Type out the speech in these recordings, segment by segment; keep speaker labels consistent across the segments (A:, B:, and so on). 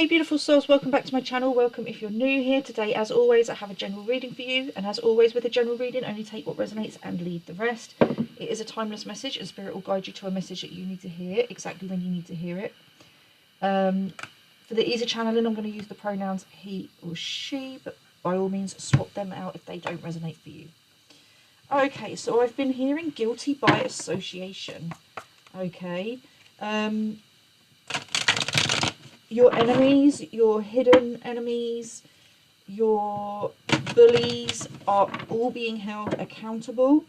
A: Hey beautiful souls, welcome back to my channel. Welcome if you're new here. Today, as always, I have a general reading for you, and as always with a general reading, only take what resonates and leave the rest. It is a timeless message, and Spirit will guide you to a message that you need to hear exactly when you need to hear it. For the ease of channeling, I'm going to use the pronouns he or she, but by all means swap them out if they don't resonate for you. Okay, so I've been hearing guilty by association. Okay, your enemies, your hidden enemies, your bullies are all being held accountable,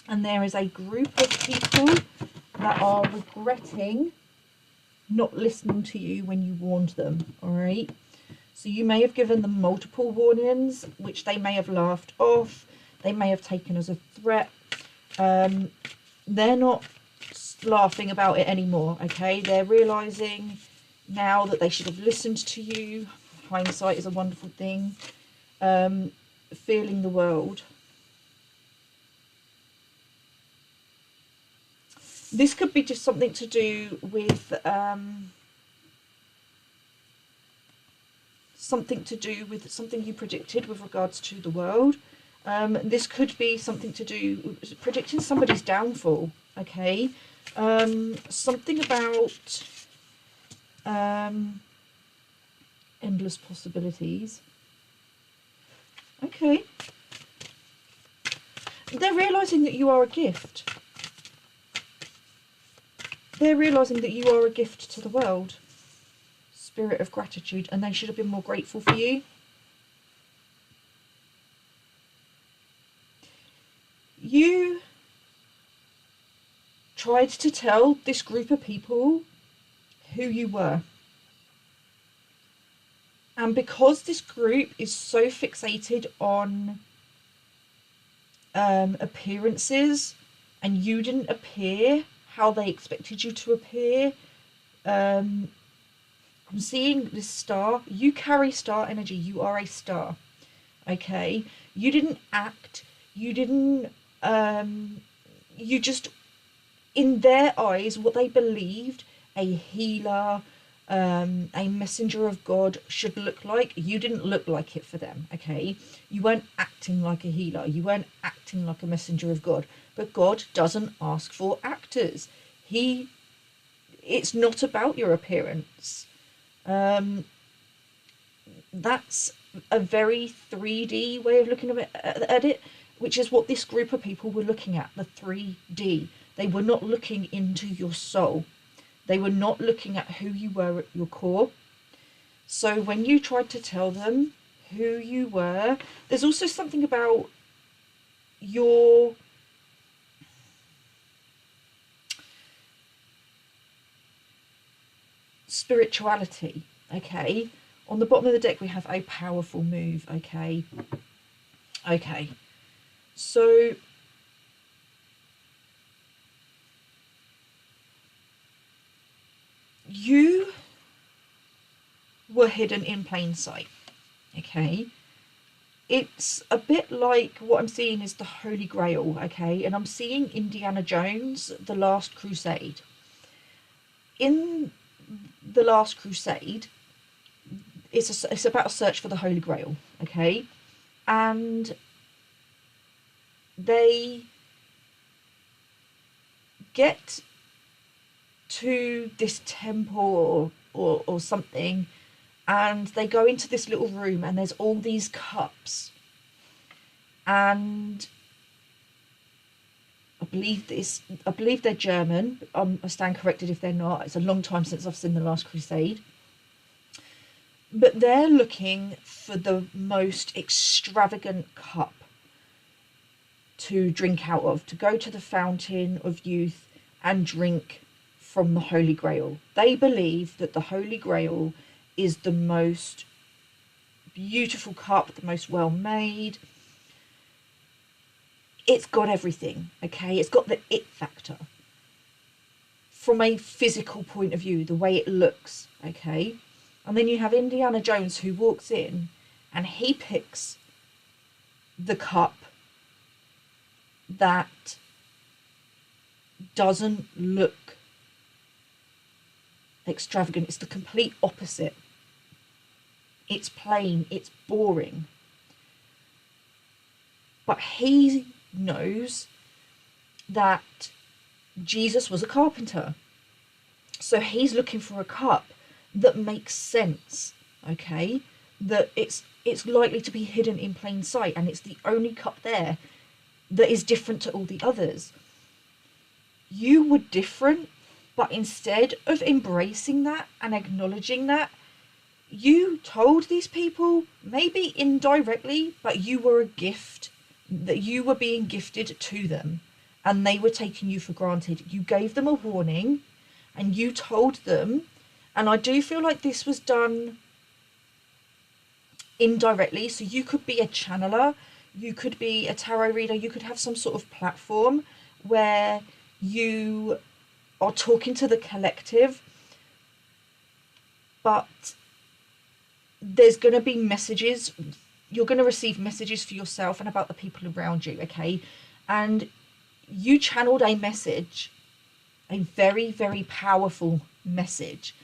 A: and there is a group of people that are regretting not listening to you when you warned them. All right, so you may have given them multiple warnings, which they may have laughed off, they may have taken as a threat. They're not laughing about it anymore. Okay, they're realizing now that they should have listened to you. Hindsight is a wonderful thing. Feeling the world. This could be just something to do with something you predicted with regards to the world. This could be something to do with predicting somebody's downfall. Okay, something about endless possibilities. Okay, they're realizing that you are a gift. They're realizing that you are a gift to the world. Spirit of gratitude, and they should have been more grateful for you. You tried to tell this group of people who you were. And because this group is so fixated on appearances, and you didn't appear how they expected you to appear, I'm seeing this star. You carry star energy. You are a star. Okay? You didn't act. You didn't... you just... In their eyes, what they believed a healer, a messenger of God should look like, you didn't look like it for them. Okay, you weren't acting like a healer, you weren't acting like a messenger of God. But God doesn't ask for actors. It's not about your appearance. That's a very 3D way of looking at it, which is what this group of people were looking at, the 3D. They were not looking into your soul. They were not looking at who you were at your core. So when you tried to tell them who you were, there's also something about your spirituality. Okay, on the bottom of the deck we have a powerful move. Okay, so you were hidden in plain sight. Okay, it's a bit like what I'm seeing is the Holy Grail. Okay, and I'm seeing Indiana Jones, The Last Crusade. In The Last Crusade, it's about a search for the Holy Grail. Okay, and they get to this temple or something, and they go into this little room, and there's all these cups, and I believe they're German. I stand corrected if they're not. It's a long time since I've seen The Last Crusade. But they're looking for the most extravagant cup to drink out of, to go to the fountain of youth and drink from the Holy Grail. They believe that the Holy Grail is the most beautiful cup, the most well made. It's got everything. Okay, it's got the it factor from a physical point of view, the way it looks. Okay, and then you have Indiana Jones, who walks in and he picks the cup that doesn't look extravagant. It's the complete opposite. It's plain, it's boring. But he knows that Jesus was a carpenter. So he's looking for a cup that makes sense, okay? That it's likely to be hidden in plain sight, and it's the only cup there that is different to all the others. You were different, but instead of embracing that and acknowledging that, you told these people, maybe indirectly, but you were a gift, that you were being gifted to them, and they were taking you for granted. You gave them a warning, and you told them, and I do feel like this was done indirectly. So you could be a channeler, you could be a tarot reader, you could have some sort of platform where you are talking to the collective, but there's going to be messages, you're going to receive messages for yourself and about the people around you, okay? And you channeled a message, a very, very powerful message.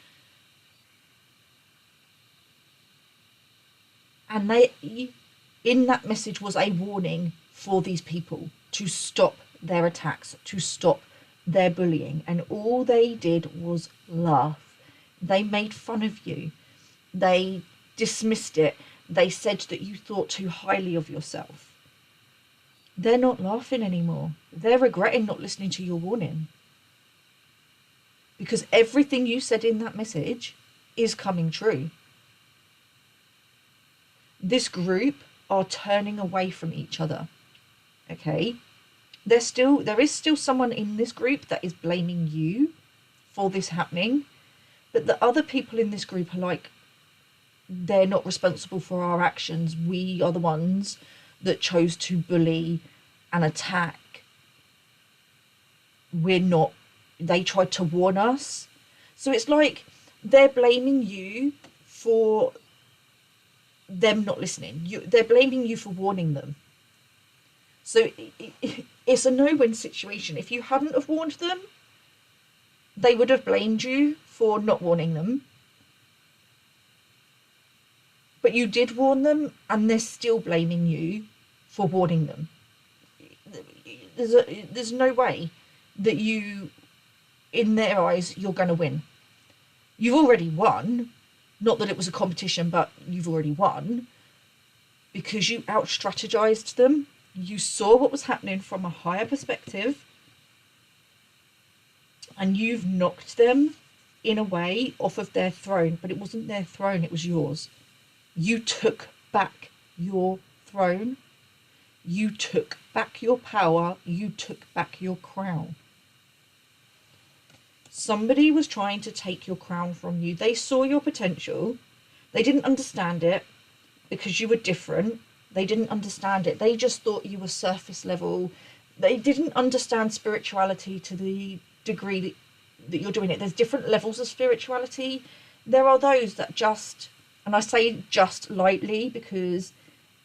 A: And in that message was a warning for these people to stop their attacks, to stop their bullying. And all they did was laugh. They made fun of you. They dismissed it. They said that you thought too highly of yourself. They're not laughing anymore. They're regretting not listening to your warning. Because everything you said in that message is coming true. This group are turning away from each other. Okay? There is still someone in this group that is blaming you for this happening. But the other people in this group are like, they're not responsible for our actions. We are the ones that chose to bully and attack. We're not. They tried to warn us. So it's like they're blaming you for them not listening. They're blaming you for warning them. So it's a no-win situation. If you hadn't have warned them, they would have blamed you for not warning them. But you did warn them, and they're still blaming you for warning them. There's no way that you, in their eyes, you're going to win. You've already won. Not that it was a competition, but you've already won. Because you out-strategized them. You saw what was happening from a higher perspective. And you've knocked them, in a way, off of their throne. But it wasn't their throne, it was yours. You took back your throne. You took back your power. You took back your crown. Somebody was trying to take your crown from you. They saw your potential. They didn't understand it because you were different. They didn't understand it. They just thought you were surface level. They didn't understand spirituality to the degree that you're doing it. There's different levels of spirituality. There are those that just, and I say just lightly because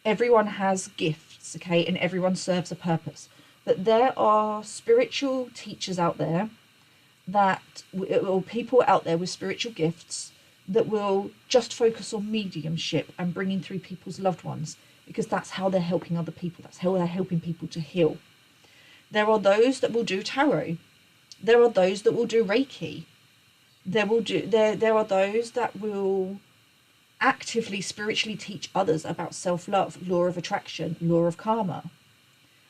A: everyone has gifts, okay, and everyone serves a purpose. But there are spiritual teachers out there or people out there with spiritual gifts that will just focus on mediumship and bringing through people's loved ones, because that's how they're helping other people. That's how they're helping people to heal. There are those that will do tarot. There are those that will do Reiki. There are those that will actively spiritually teach others about self-love, law of attraction, law of karma.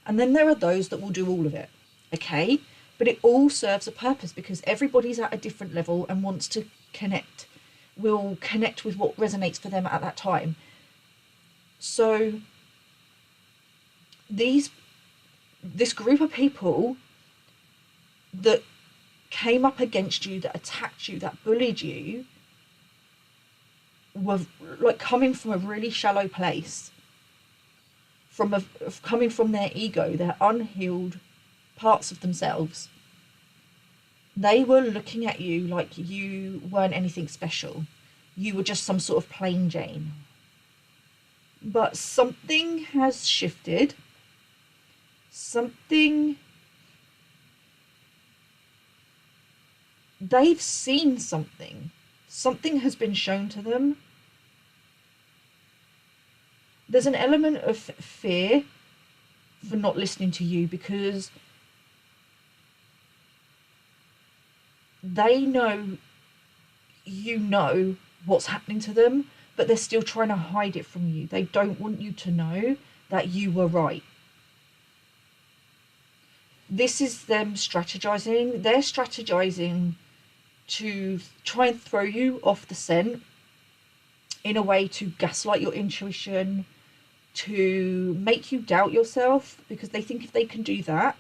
A: And then there are those that will do all of it. Okay? But it all serves a purpose because everybody's at a different level and wants to connect, will connect with what resonates for them at that time. So this group of people that came up against you, that attacked you, that bullied you, were like coming from a really shallow place, coming from their ego, their unhealed parts of themselves. They were looking at you like you weren't anything special. You were just some sort of plain Jane. But something has shifted. They've seen something. Something has been shown to them. there's an element of fear for not listening to you, because they know you know what's happening to them, but they're still trying to hide it from you. They don't want you to know that you were right. This is them strategizing. They're strategizing to try and throw you off the scent in a way to gaslight your intuition, to make you doubt yourself, because they think if they can do that,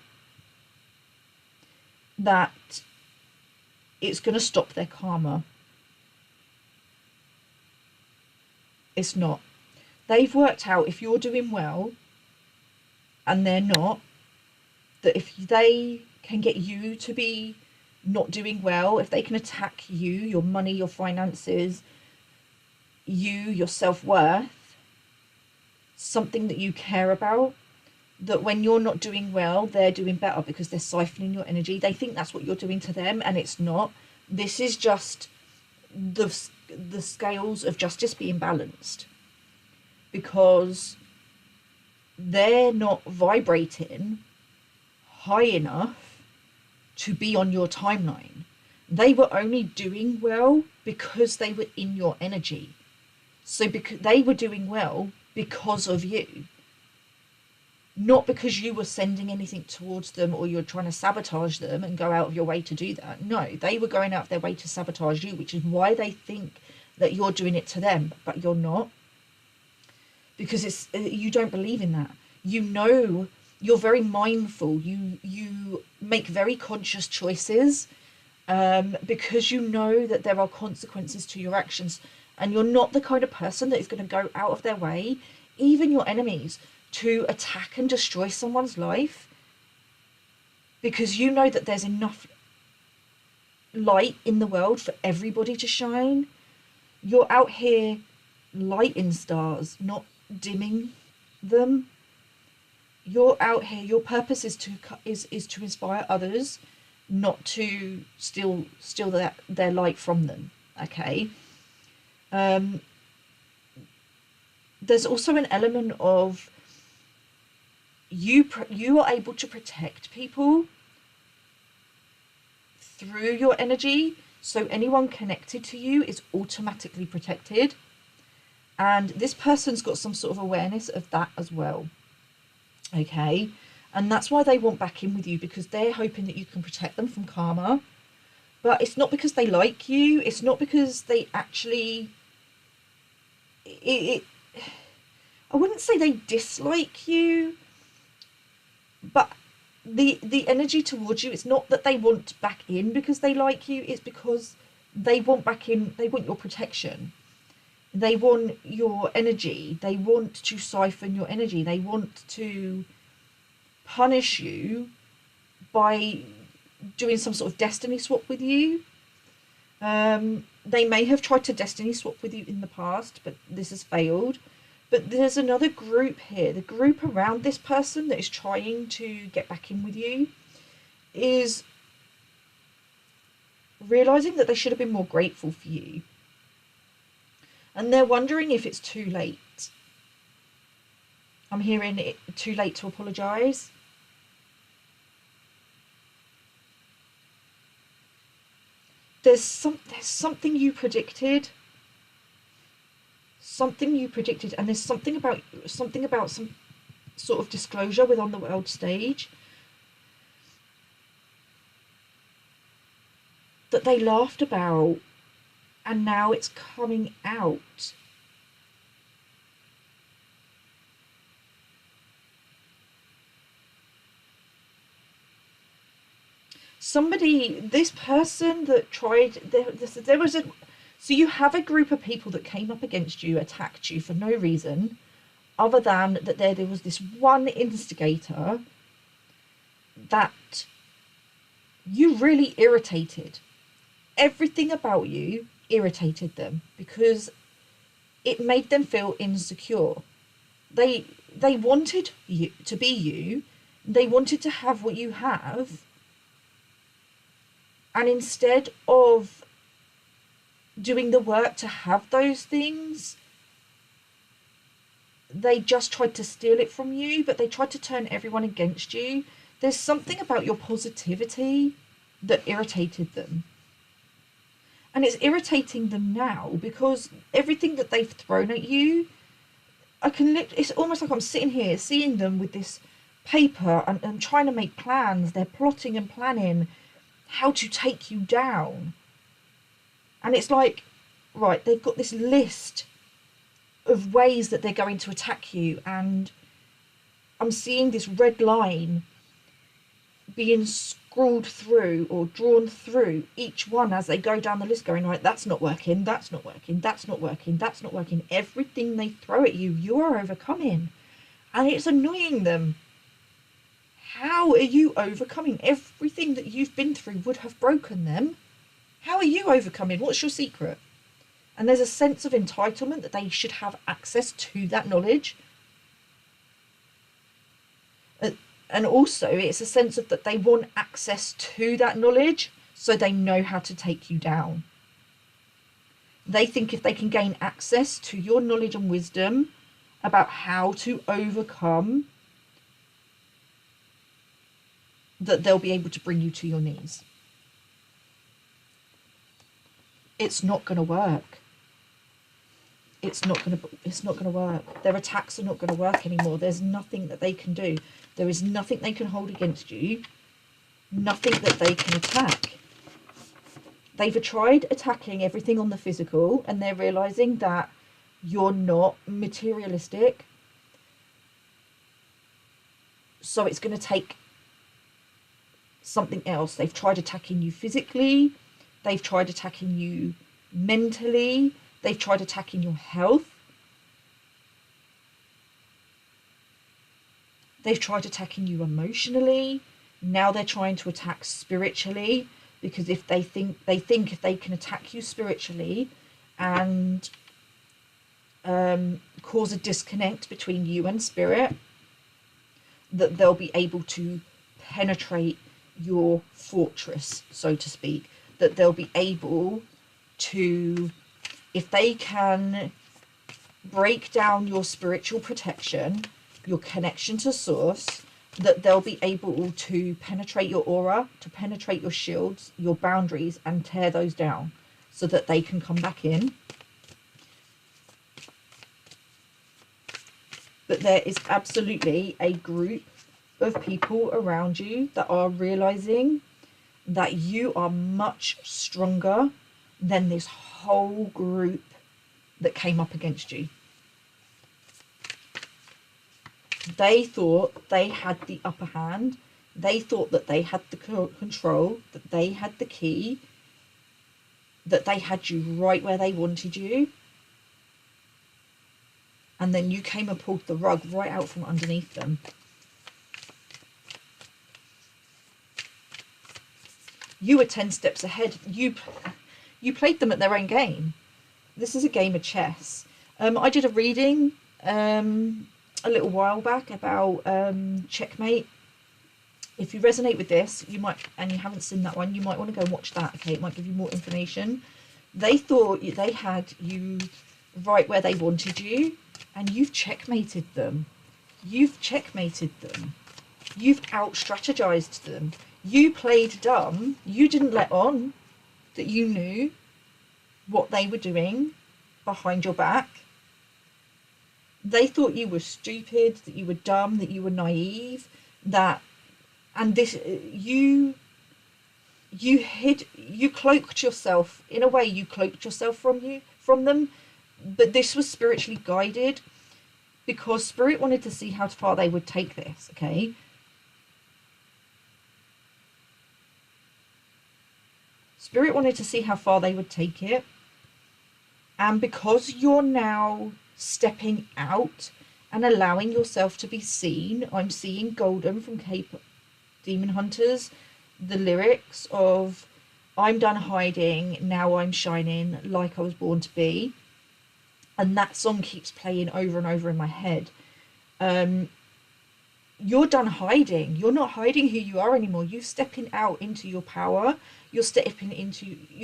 A: that it's going to stop their karma. It's not. They've worked out, if you're doing well and they're not, that if they can get you to be not doing well, if they can attack you, your money, your finances, your self-worth, something that you care about, that when you're not doing well, they're doing better because they're siphoning your energy. They think that's what you're doing to them, and it's not. This is just the scales of justice being balanced, because they're not vibrating high enough to be on your timeline. They were only doing well because they were in your energy. So because they were doing well because of you, not because you were sending anything towards them or you're trying to sabotage them and go out of your way to do that. No, they were going out of their way to sabotage you, which is why they think that you're doing it to them, but you're not, because you don't believe in that. You know, you're very mindful. You make very conscious choices, because you know that there are consequences to your actions, and you're not the kind of person that is going to go out of their way, even your enemies, to attack and destroy someone's life, because you know that there's enough light in the world for everybody to shine. You're out here lighting stars, not dimming them. You're out here, your purpose is to inspire others, not to steal their light from them. Okay. There's also an element of you are able to protect people through your energy, so anyone connected to you is automatically protected, and this person's got some sort of awareness of that as well. Okay, and that's why they want back in with you, because they're hoping that you can protect them from karma. But it's not because they like you, it's not because they actually I wouldn't say they dislike you, but the energy towards you, it's not that they want back in because they like you, it's because they want back in, they want your protection, they want your energy, they want to siphon your energy, they want to punish you by doing some sort of destiny swap with you. They may have tried to destiny swap with you in the past, but this has failed. But there's another group here. The group around this person that is trying to get back in with you is realizing that they should have been more grateful for you. And they're wondering if it's too late. I'm hearing it too late to apologize. There's something you predicted. Something you predicted, and there's something about some sort of disclosure with on the world stage that they laughed about, and now it's coming out. This person that tried, there was a, so you have a group of people that came up against you, attacked you for no reason, other than that there was this one instigator that you really irritated. Everything about you irritated them because it made them feel insecure. They wanted you to be you. They wanted to have what you have. And instead of doing the work to have those things, they just tried to steal it from you, but they tried to turn everyone against you. There's something about your positivity that irritated them. And it's irritating them now because everything that they've thrown at you, it's almost like I'm sitting here seeing them with this paper and trying to make plans. They're plotting and planning how to take you down. And it's like, right, they've got this list of ways that they're going to attack you, and I'm seeing this red line being scrawled through or drawn through each one as they go down the list, going, right, that's not working, that's not working, that's not working, that's not working. Everything they throw at you, you are overcoming. And it's annoying them. How are you overcoming? Everything that you've been through would have broken them. How are you overcoming? What's your secret? And there's a sense of entitlement that they should have access to that knowledge. And also it's a sense of that they want access to that knowledge so they know how to take you down. They think if they can gain access to your knowledge and wisdom about how to overcome, that they'll be able to bring you to your knees. It's not going to work. It's not going to work. Their attacks are not going to work anymore. There's nothing that they can do. There is nothing they can hold against you. Nothing that they can attack. They've tried attacking everything on the physical, and they're realizing that you're not materialistic. So it's going to take something else. They've tried attacking you physically. They've tried attacking you mentally. They've tried attacking your health. They've tried attacking you emotionally. Now they're trying to attack spiritually, because if they think if they can attack you spiritually and cause a disconnect between you and spirit, that they'll be able to penetrate your fortress, so to speak. That they'll be able to, if they can break down your spiritual protection, your connection to source, that they'll be able to penetrate your aura, to penetrate your shields, your boundaries, and tear those down so that they can come back in. But there is absolutely a group of people around you that are realizing that you are much stronger than this whole group that came up against you. They thought they had the upper hand. They thought that they had the control, that they had the key, that they had you right where they wanted you. And then you came and pulled the rug right out from underneath them. You were 10 steps ahead. You played them at their own game. This is a game of chess. I did a reading a little while back about checkmate. If you resonate with this, you might, and you haven't seen that one, you might want to go and watch that. Okay, it might give you more information. They thought they had you right where they wanted you, and you've checkmated them. You've checkmated them. You've out-strategized them. You played dumb. You didn't let on that you knew what they were doing behind your back. They thought you were stupid, that you were dumb, that you were naive, and this, you cloaked yourself, in a way you cloaked yourself from them, but this was spiritually guided, because spirit wanted to see how far they would take this, okay? Spirit wanted to see how far they would take it, and because you're now stepping out and allowing yourself to be seen, I'm seeing Golden from Cape Demon Hunters, the lyrics of I'm done hiding, now I'm shining like I was born to be, and that song keeps playing over and over in my head. You're done hiding. You're not hiding who you are anymore. You're stepping out into your power. You're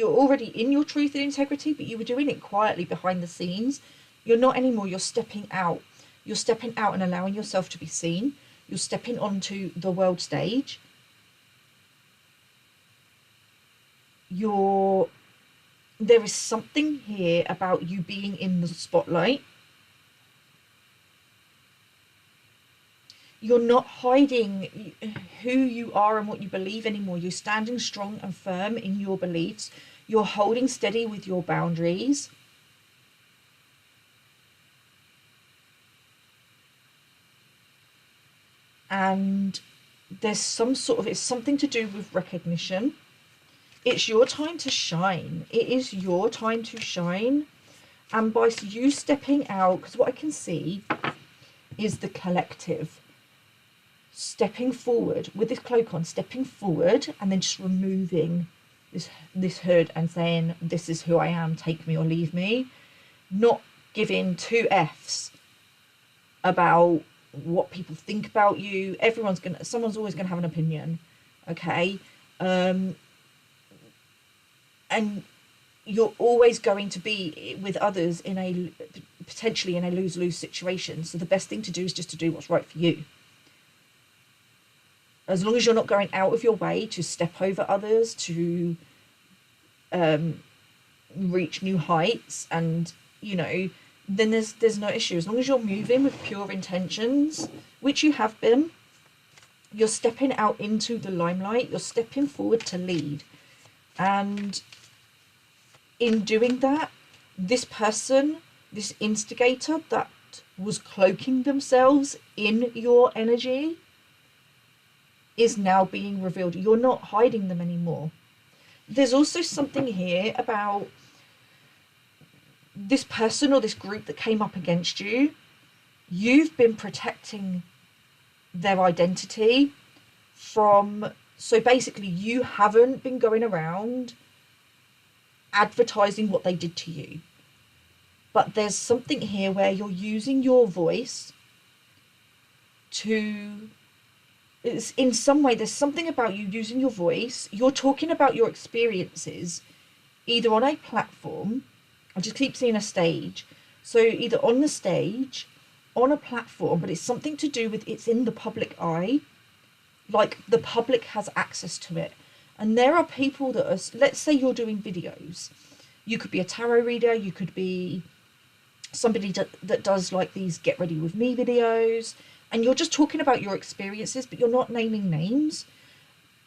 A: already in your truth and integrity, but you were doing it quietly behind the scenes. You're not anymore. You're stepping out. You're stepping out and allowing yourself to be seen. You're stepping onto the world stage. There is something here about you being in the spotlight. You're not hiding who you are and what you believe anymore. You're standing strong and firm in your beliefs. You're holding steady with your boundaries. And there's it's something to do with recognition. It's your time to shine. It is your time to shine. And by you stepping out, because what I can see is the collective stepping forward with this cloak on, stepping forward and then just removing this hood and saying, this is who I am, take me or leave me. Not giving two F's about what people think about you. Someone's always gonna have an opinion, okay? And you're always going to be with others potentially in a lose-lose situation. So the best thing to do is just to do what's right for you. As long as you're not going out of your way to step over others, to reach new heights, and then there's no issue. As long as you're moving with pure intentions, which you have been, you're stepping out into the limelight, you're stepping forward to lead. And in doing that, this person, this instigator that was cloaking themselves in your energy, is now being revealed. You're not hiding them anymore. There's also something here about this person or this group that came up against you. You've been protecting their identity so basically you haven't been going around advertising what they did to you. But there's something here where you're using your voice in some way, there's something about you using your voice. You're talking about your experiences either on a platform. I just keep seeing a stage. So either on the stage, on a platform, but it's something to do with it's in the public eye. Like the public has access to it. And there are people that are, let's say you're doing videos. You could be a tarot reader. You could be somebody that does like these get ready with me videos. And you're just talking about your experiences, but you're not naming names.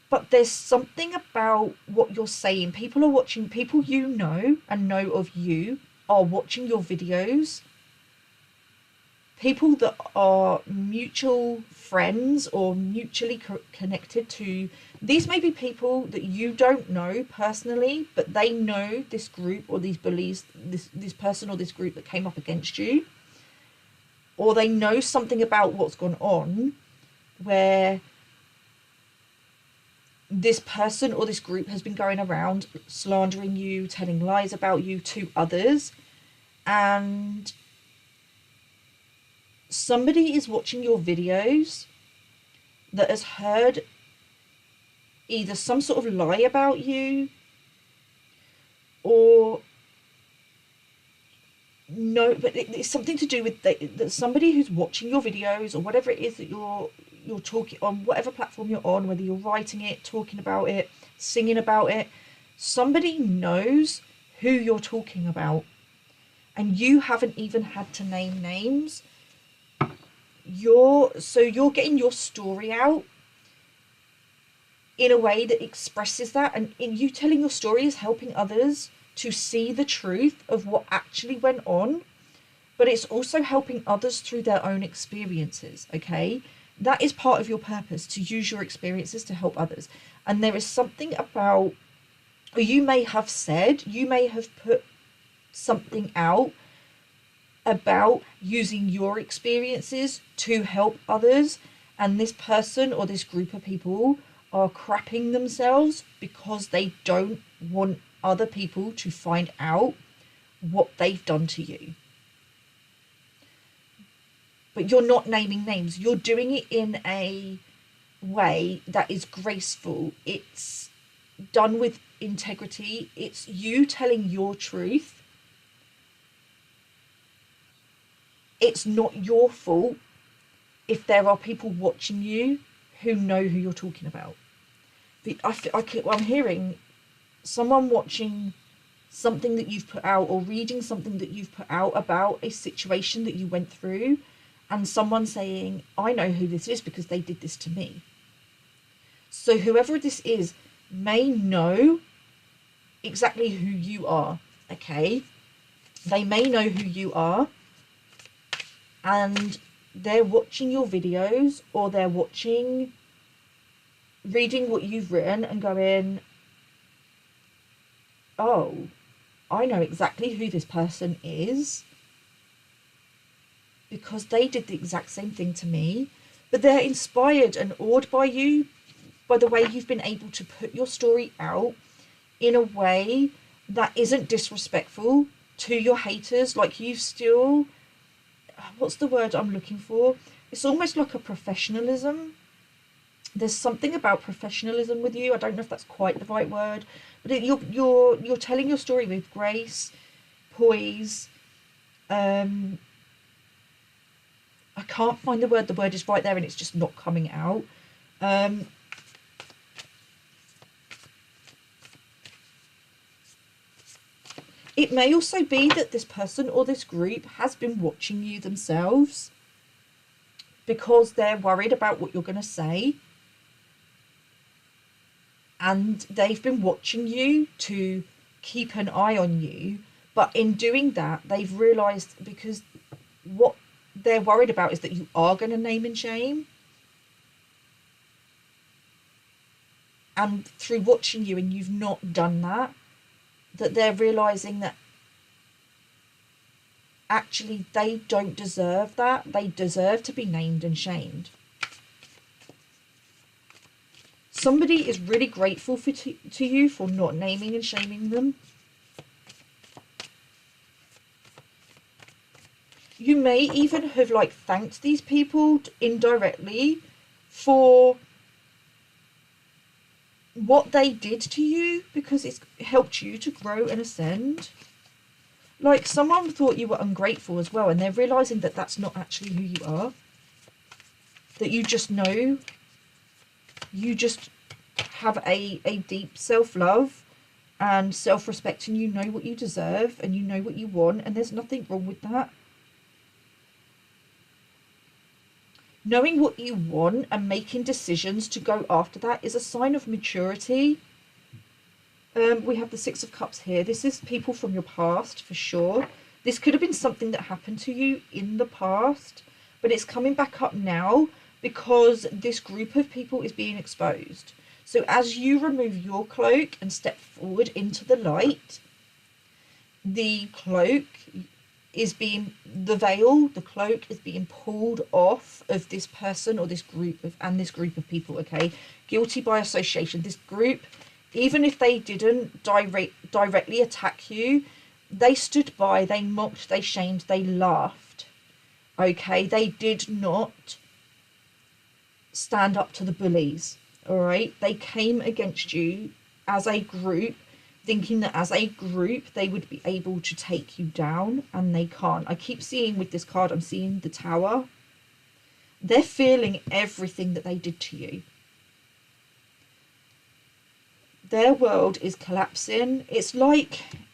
A: But there's something about what you're saying. People are watching, people you know and know of you are watching your videos. People that are mutual friends or mutually connected to, these may be people that you don't know personally, but they know this group or these beliefs, this person or this group that came up against you. Or they know something about what's gone on where this person or this group has been going around slandering you, telling lies about you to others. And somebody is watching your videos that has heard either some sort of lie about you or no, but it's something to do with that somebody who's watching your videos or whatever it is that you're talking on, whatever platform you're on, whether you're writing it, talking about it, singing about it, somebody knows who you're talking about, and you haven't even had to name names. You're getting your story out in a way that expresses that, and in you telling your story is helping others to see the truth of what actually went on, but it's also helping others through their own experiences, okay? That is part of your purpose, to use your experiences to help others. And there is something about, or you may have put something out about using your experiences to help others, and this person or this group of people are crapping themselves because they don't want other people to find out what they've done to you. But you're not naming names. You're doing it in a way that is graceful. It's done with integrity. It's you telling your truth. it's not your fault if there are people watching you who know who you're talking about. I'm hearing someone watching something that you've put out or reading something that you've put out about a situation that you went through, and someone saying, I know who this is because they did this to me. So whoever this is may know exactly who you are, okay? They may know who you are, and they're watching your videos, or they're reading what you've written and going, oh, I know exactly who this person is because they did the exact same thing to me. But they're inspired and awed by you, by the way you've been able to put your story out in a way that isn't disrespectful to your haters. Like, you've still, what's the word I'm looking for? It's almost like a professionalism. There's something about professionalism with you. I don't know if that's quite the right word, but you're telling your story with grace, poise. I can't find the word. The word is right there, and it's just not coming out. It may also be that this person or this group has been watching you themselves because they're worried about what you're going to say. And they've been watching you to keep an eye on you. But in doing that, they've realised, because what they're worried about is that you are going to name and shame. And through watching you, and you've not done that, that they're realising that actually they don't deserve that. They deserve to be named and shamed. Somebody is really grateful to you for not naming and shaming them. You may even have thanked these people indirectly for what they did to you, because it's helped you to grow and ascend. Someone thought you were ungrateful as well, and they're realising that that's not actually who you are. That you just know, you just have a deep self-love and self-respect, and you know what you deserve, and you know what you want, and there's nothing wrong with that. Knowing what you want and making decisions to go after that is a sign of maturity. We have the Six of Cups here. This is people from your past, for sure. This could have been something that happened to you in the past, but it's coming back up now because this group of people is being exposed. So as you remove your cloak and step forward into the light, the cloak is being, the veil, the cloak is being pulled off of this person or this group of people, okay? Guilty by association. This group, even if they didn't directly attack you, they stood by, they mocked, they shamed, they laughed, okay? They did not stand up to the bullies, all right? They came against you as a group, thinking that as a group they would be able to take you down, and they can't. I keep seeing with this card, I'm seeing the Tower. They're feeling everything that they did to you. Their world is collapsing. It's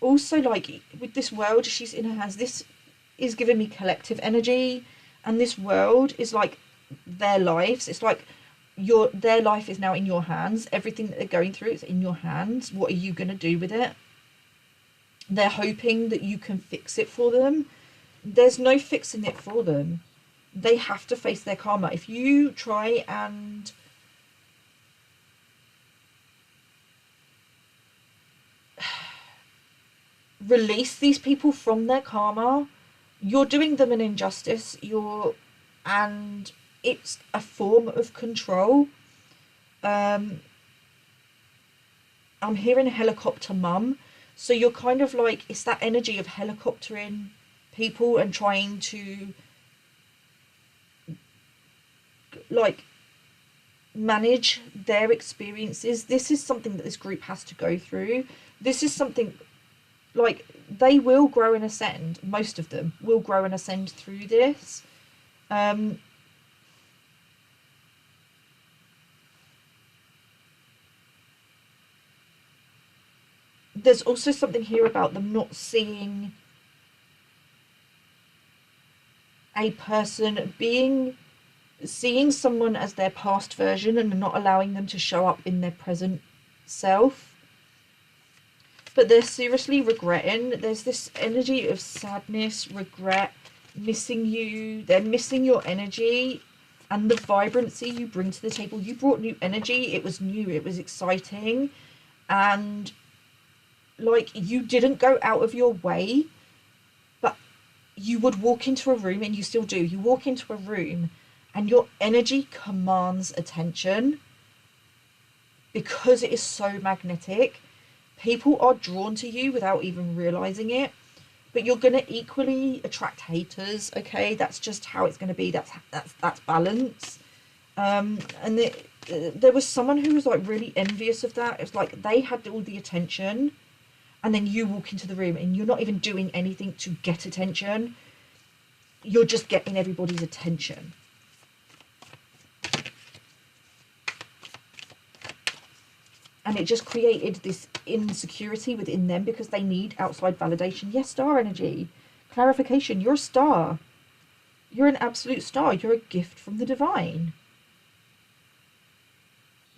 A: also with this world she's in her hands, this is giving me collective energy, and this world is like their lives. It's like their life is now in your hands. Everything that they're going through is in your hands. What are you going to do with it? They're hoping that you can fix it for them. There's no fixing it for them. They have to face their karma. If you try and release these people from their karma, you're doing them an injustice. And it's a form of control. I'm hearing helicopter mum. So you're kind of it's that energy of helicoptering people and trying to manage their experiences. This is something that this group has to go through. This is something they will grow and ascend. Most of them will grow and ascend through this. There's also something here about them not seeing a person seeing someone as their past version and not allowing them to show up in their present self. But they're seriously regretting. There's this energy of sadness, regret, missing you. They're missing your energy and the vibrancy you bring to the table. You brought new energy. It was new. It was exciting. And like, you didn't go out of your way, but you would walk into a room, and you still do. You walk into a room and your energy commands attention because it is so magnetic. People are drawn to you without even realizing it, but you're going to equally attract haters. Okay, that's just how it's going to be. That's balance. And there was someone who was like really envious of that. It's like they had all the attention, and then you walk into the room and you're not even doing anything to get attention. You're just getting everybody's attention. And it just created this insecurity within them because they need outside validation. Yes, star energy. Clarification, you're a star. You're an absolute star. You're a gift from the divine.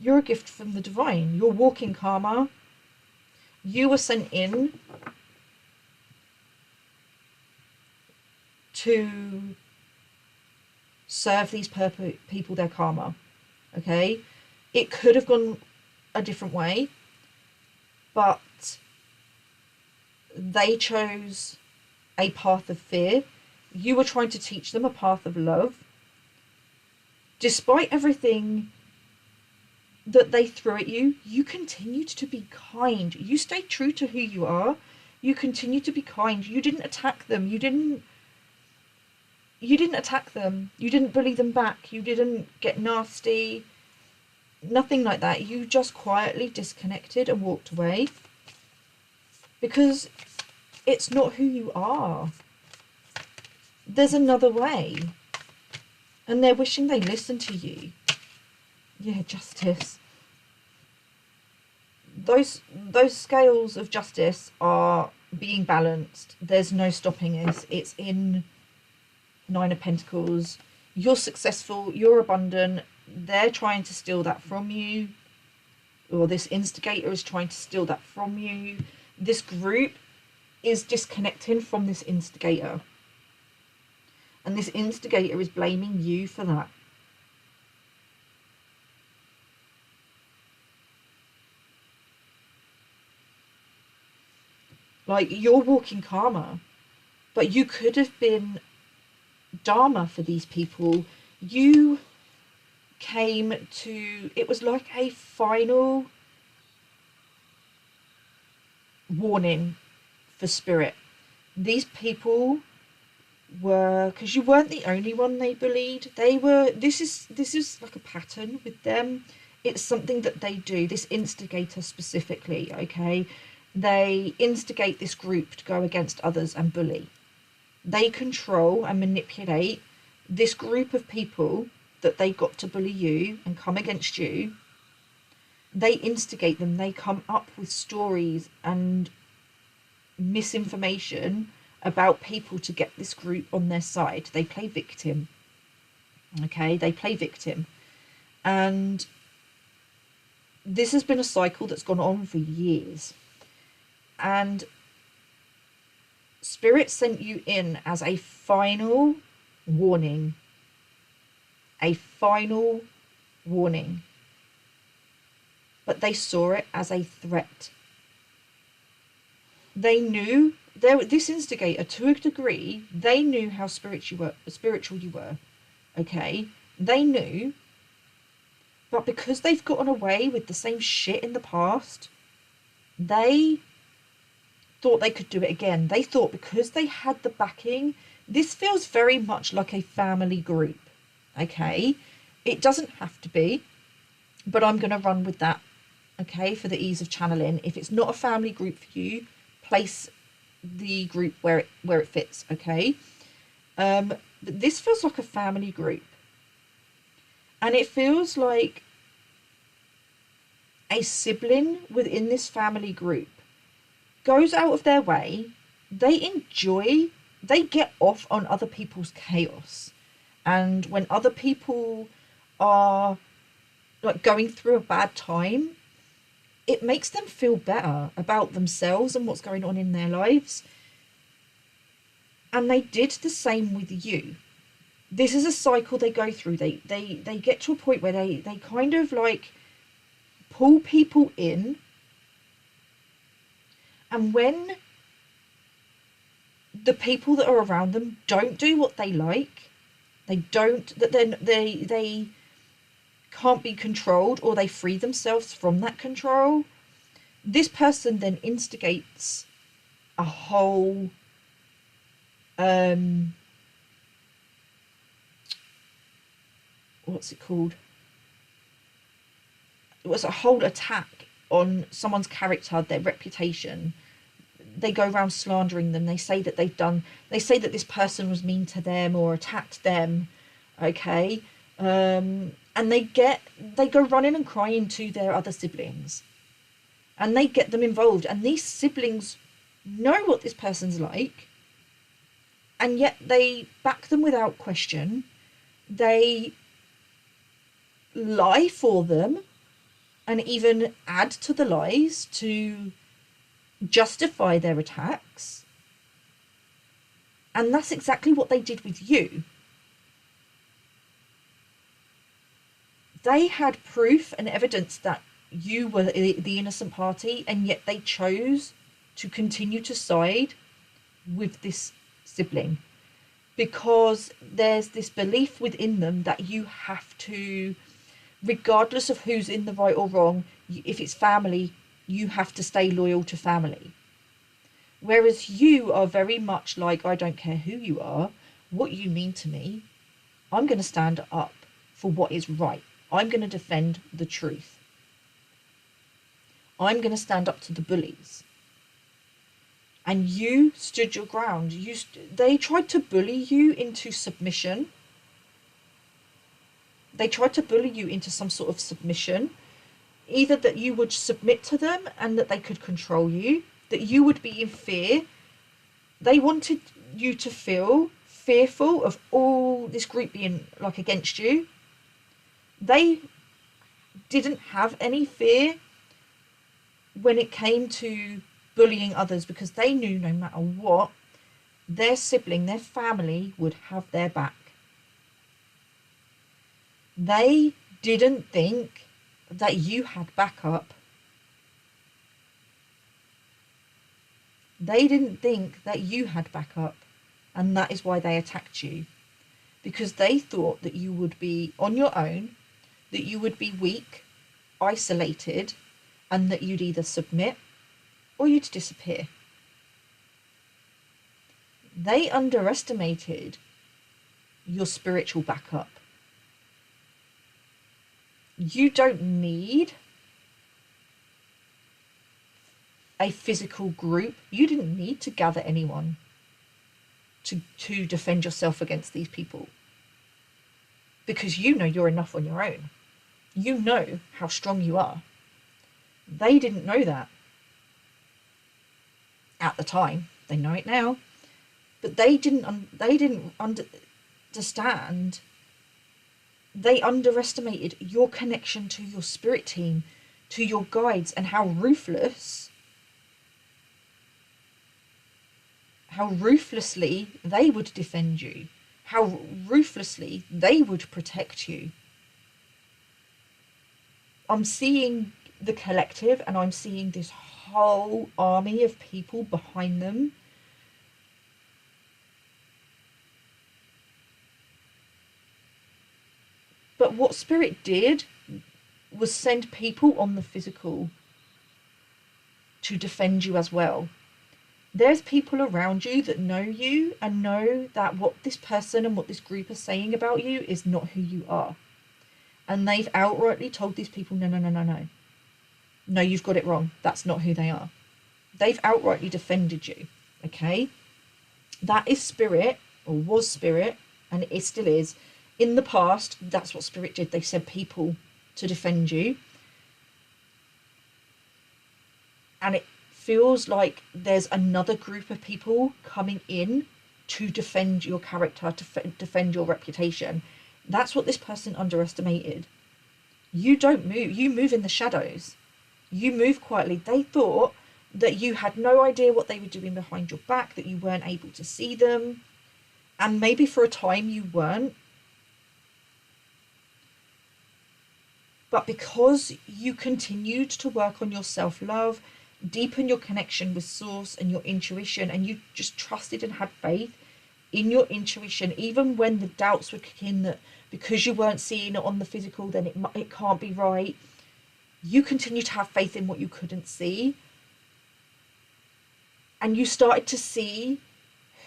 A: You're a gift from the divine. You're walking karma. You were sent in to serve these people their karma. Okay? It could have gone a different way, but they chose a path of fear. You were trying to teach them a path of love. Despite everything that they threw at you, you continued to be kind. You stayed true to who you are. You continued to be kind. You didn't attack them. You didn't attack them. You didn't bully them back. You didn't get nasty. Nothing like that. You just quietly disconnected and walked away because it's not who you are. There's another way, and they're wishing they listened to you. Yeah, justice. Those scales of justice are being balanced. There's no stopping this. It's in Nine of Pentacles. You're successful. You're abundant. They're trying to steal that from you, or this instigator is trying to steal that from you. This group is disconnecting from this instigator, and this instigator is blaming you for that. Like, you're walking karma, but you could have been dharma for these people. You came to, it was like a final warning for spirit. These people were, because you weren't the only one they bullied. They were, this is like a pattern with them. It's something that they do, this instigator specifically, okay? They instigate this group to go against others and bully. They control and manipulate this group of people that they got to bully you and come against you. They instigate them. They come up with stories and misinformation about people to get this group on their side. They play victim. Okay, they play victim. And this has been a cycle that's gone on for years. And Spirit sent you in as a final warning. A final warning. But they saw it as a threat. They knew, this instigator, to a degree, they knew how spiritual you were. Okay? They knew. But because they've gotten away with the same shit in the past, they thought they could do it again. They thought because they had the backing, this feels very much like a family group. Okay? It doesn't have to be, but I'm going to run with that, okay, for the ease of channeling. If it's not a family group for you, place the group where it fits, okay? But this feels like a family group. And it feels like a sibling within this family group goes out of their way. They get off on other people's chaos. And when other people are like going through a bad time, it makes them feel better about themselves and what's going on in their lives. And they did the same with you. This is a cycle they go through. They get to a point where they kind of like pull people in, and when the people that are around them don't do what they like, they can't be controlled, or they free themselves from that control, this person then instigates a whole what's it called? It was a whole attack on someone's character, their reputation. They go around slandering them. They say that this person was mean to them or attacked them. Okay. And they go running and crying to their other siblings. And they get them involved. And these siblings know what this person's like. And yet they back them without question. They lie for them and even add to the lies to justify their attacks. And that's exactly what they did with you. They had proof and evidence that you were the innocent party, and yet they chose to continue to side with this sibling because there's this belief within them that you have to, regardless of who's in the right or wrong, if it's family, you have to stay loyal to family. Whereas you are very much like, I don't care who you are, what you mean to me, I'm going to stand up for what is right. I'm going to defend the truth. I'm going to stand up to the bullies. And you stood your ground. They tried to bully you into submission. They tried to bully you into some sort of submission. Either that you would submit to them and that they could control you, that you would be in fear. They wanted you to feel fearful of all this group being like against you. They didn't have any fear when it came to bullying others, because they knew no matter what, their sibling, their family would have their back. They didn't think that you had backup. They didn't think that you had backup, and that is why they attacked you. Because they thought that you would be on your own, that you would be weak, isolated, and that you'd either submit or you'd disappear. They underestimated your spiritual backup. You don't need a physical group. You didn't need to gather anyone to defend yourself against these people, because you know you're enough on your own. You know how strong you are. They didn't know that at the time. They know it now, but they didn't understand. They underestimated your connection to your spirit team, to your guides, and how ruthlessly they would defend you, how ruthlessly they would protect you. I'm seeing the collective, and I'm seeing this whole army of people behind them. But what Spirit did was send people on the physical to defend you as well. There's people around you that know you and know that what this person and what this group are saying about you is not who you are. And they've outrightly told these people, no. No, you've got it wrong. That's not who they are. They've outrightly defended you. Okay, that is spirit, or was spirit, and it still is. In the past, that's what spirit did. They sent people to defend you. And it feels like there's another group of people coming in to defend your character, to defend your reputation. That's what this person underestimated. You don't move, you move in the shadows. You move quietly. They thought that you had no idea what they were doing behind your back, that you weren't able to see them. And maybe for a time you weren't. But because you continued to work on your self-love, deepen your connection with source and your intuition, and you just trusted and had faith in your intuition, even when the doubts were kicking in that because you weren't seeing it on the physical, then it can't be right. You continue to have faith in what you couldn't see, and you started to see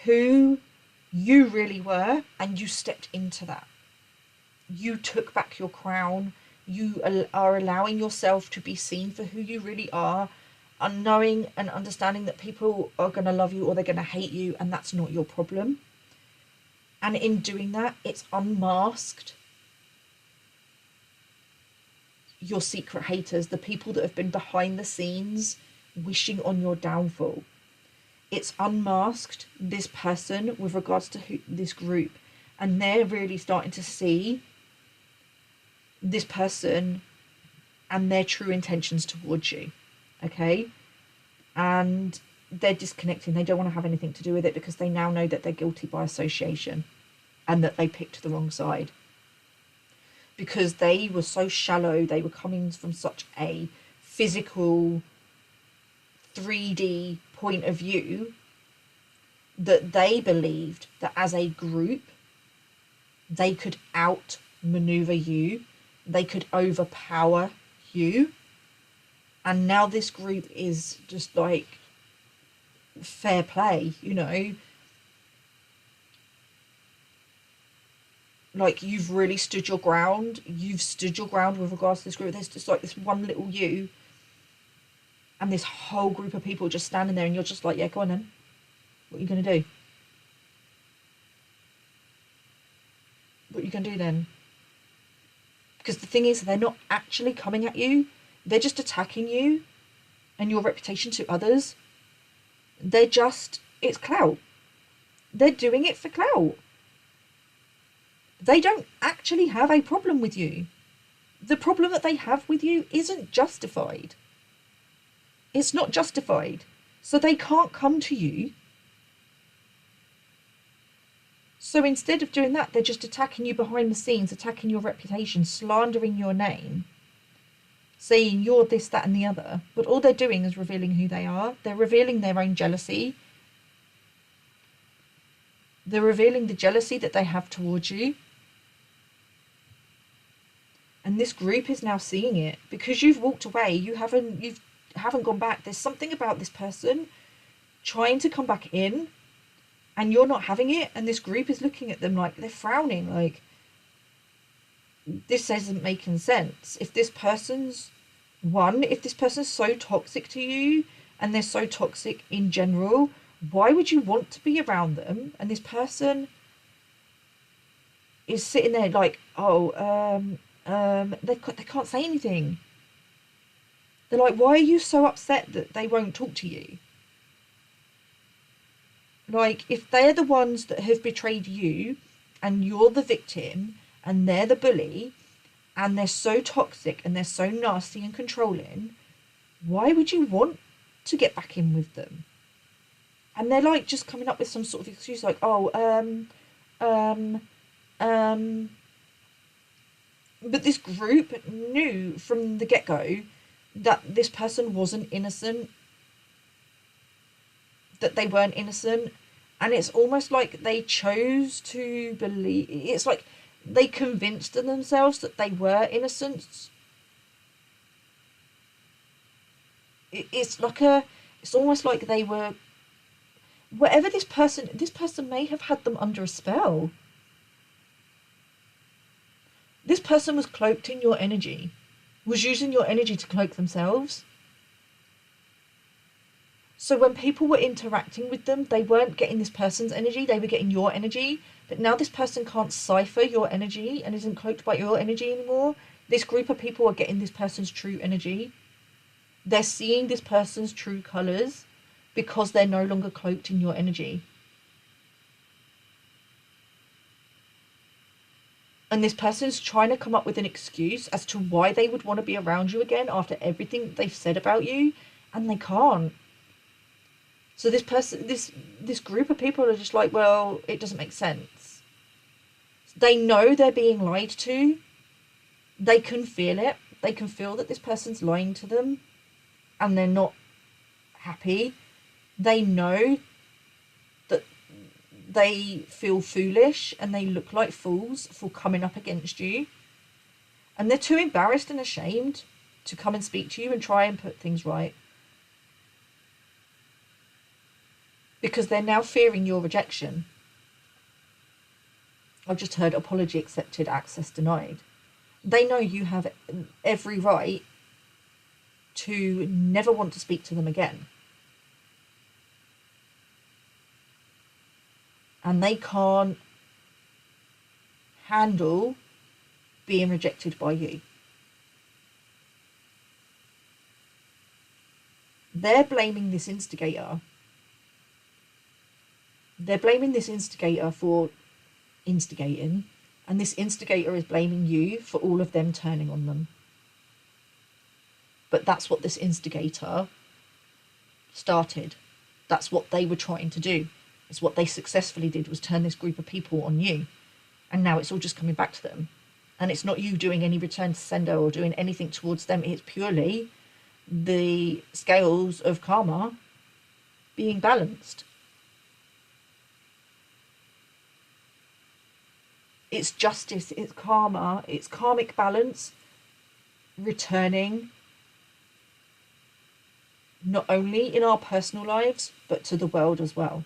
A: who you really were, and you stepped into that. You took back your crown. You are allowing yourself to be seen for who you really are, and knowing and understanding that people are going to love you or they're going to hate you, and that's not your problem. And in doing that, it's unmasked your secret haters, the people that have been behind the scenes wishing on your downfall. It's unmasked this person with regards to this group, and they're really starting to see this person and their true intentions towards you. Okay, and they're disconnecting. They don't want to have anything to do with it because they now know that they're guilty by association and that they picked the wrong side, because they were so shallow. They were coming from such a physical 3D point of view that they believed that as a group they could outmaneuver you, they could overpower you. And now this group is just like fair play, you know, like you've really stood your ground. You've stood your ground with regards to this group. There's just like this one little you and this whole group of people just standing there, and you're just like, yeah, go on then, what are you going to do? What are you going to do then? Because the thing is, they're not actually coming at you. They're just attacking you and your reputation to others. They're just, it's clout. They're doing it for clout. They don't actually have a problem with you. The problem that they have with you isn't justified. It's not justified. So they can't come to you. So instead of doing that, they're just attacking you behind the scenes, attacking your reputation, slandering your name, saying you're this, that, and the other. But all they're doing is revealing who they are. They're revealing their own jealousy. They're revealing the jealousy that they have towards you. And this group is now seeing it because you've walked away. You haven't gone back. There's something about this person trying to come back in, and you're not having it. And this group is looking at them like they're frowning, like this isn't making sense. If this person's so toxic to you, and they're so toxic in general, why would you want to be around them? And this person is sitting there like, they can't say anything. They're like, why are you so upset that they won't talk to you? Like, if they're the ones that have betrayed you and you're the victim and they're the bully and they're so toxic and they're so nasty and controlling, why would you want to get back in with them? And they're like just coming up with some sort of excuse like, but this group knew from the get-go that this person wasn't innocent, that they weren't innocent. And it's almost like they chose to believe, it's like they convinced themselves that they were innocent. It's almost like they were, whatever this person may have had them under a spell. This person was cloaked in your energy, was using your energy to cloak themselves. So when people were interacting with them, they weren't getting this person's energy, they were getting your energy. But now this person can't cipher your energy and isn't cloaked by your energy anymore. This group of people are getting this person's true energy. They're seeing this person's true colours because they're no longer cloaked in your energy. And this person's trying to come up with an excuse as to why they would want to be around you again after everything they've said about you, and they can't. So this group of people are just like, well, it doesn't make sense. They know they're being lied to. They can feel it. They can feel that this person's lying to them and they're not happy. They know that they feel foolish and they look like fools for coming up against you. And they're too embarrassed and ashamed to come and speak to you and try and put things right. Because they're now fearing your rejection. I've just heard apology accepted, access denied. They know you have every right to never want to speak to them again. And they can't handle being rejected by you. They're blaming this instigator. They're blaming this instigator for instigating, and this instigator is blaming you for all of them turning on them. But that's what this instigator started. That's what they were trying to do. It's what they successfully did, was turn this group of people on you. And now it's all just coming back to them. And it's not you doing any return to sender or doing anything towards them. It's purely the scales of karma being balanced. It's justice, it's karma, it's karmic balance returning, not only in our personal lives, but to the world as well.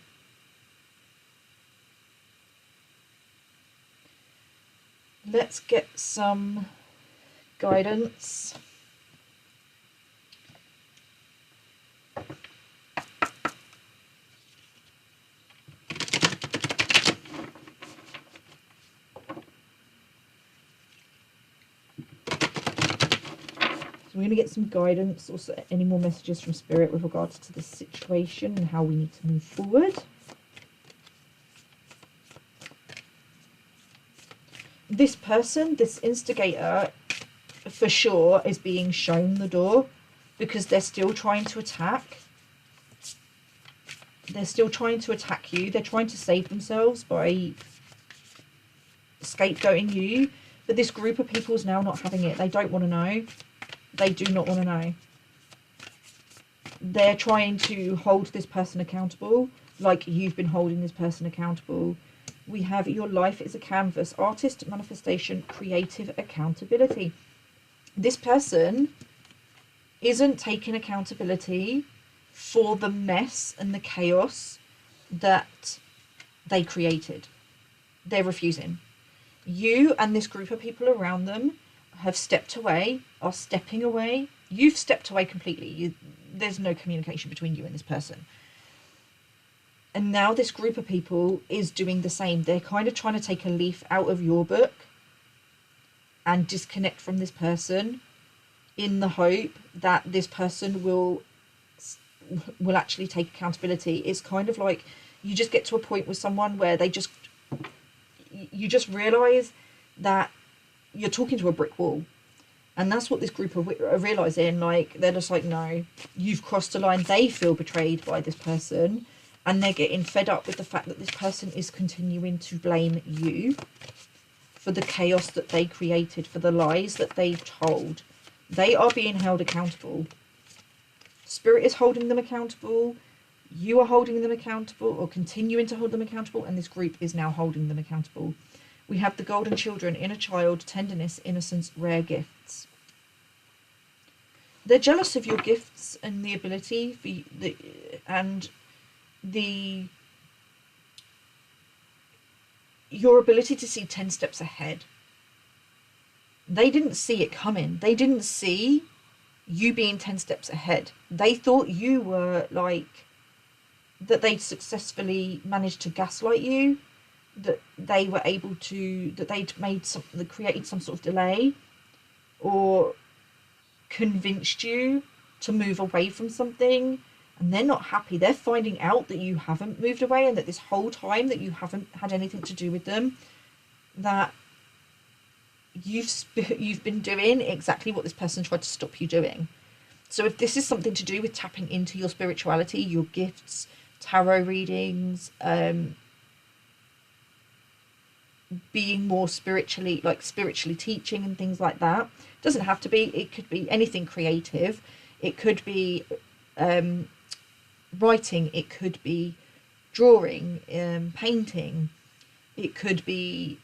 A: Let's get some guidance. So we're going to get some guidance, also any more messages from Spirit with regards to this situation and how we need to move forward. This person, this instigator, for sure is being shown the door because they're still trying to attack. They're still trying to attack you. They're trying to save themselves by scapegoating you. But this group of people is now not having it. They don't want to know. They do not want to know. They're trying to hold this person accountable like you've been holding this person accountable. We have your life is a canvas, artist, manifestation, creative accountability. This person isn't taking accountability for the mess and the chaos that they created. They're refusing. You and this group of people around them have stepped away, are stepping away. You've stepped away completely. There's no communication between you and this person. And now this group of people is doing the same. They're kind of trying to take a leaf out of your book and disconnect from this person in the hope that this person will actually take accountability. It's kind of like you just get to a point with someone where you just realize that you're talking to a brick wall. And that's what this group are realizing. Like, they're just like, no, you've crossed a line. They feel betrayed by this person. And they're getting fed up with the fact that this person is continuing to blame you for the chaos that they created, for the lies that they've told. They are being held accountable. Spirit is holding them accountable. You are holding them accountable or continuing to hold them accountable. And this group is now holding them accountable. We have the golden children, inner child, tenderness, innocence, rare gifts. They're jealous of your gifts and the ability for your ability to see 10 steps ahead. They didn't see it coming. They didn't see you being 10 steps ahead. They thought you were like that they successfully managed to gaslight you, that they were able to, that they'd made some, that created some sort of delay, or convinced you to move away from something, and they're not happy. They're finding out that you haven't moved away, and that this whole time that you haven't had anything to do with them, that you've been doing exactly what this person tried to stop you doing. So if this is something to do with tapping into your spirituality, your gifts, tarot readings, being more spiritually, like spiritually teaching and things like that, doesn't have to be. It could be anything creative. It could be writing. It could be drawing, painting. It could be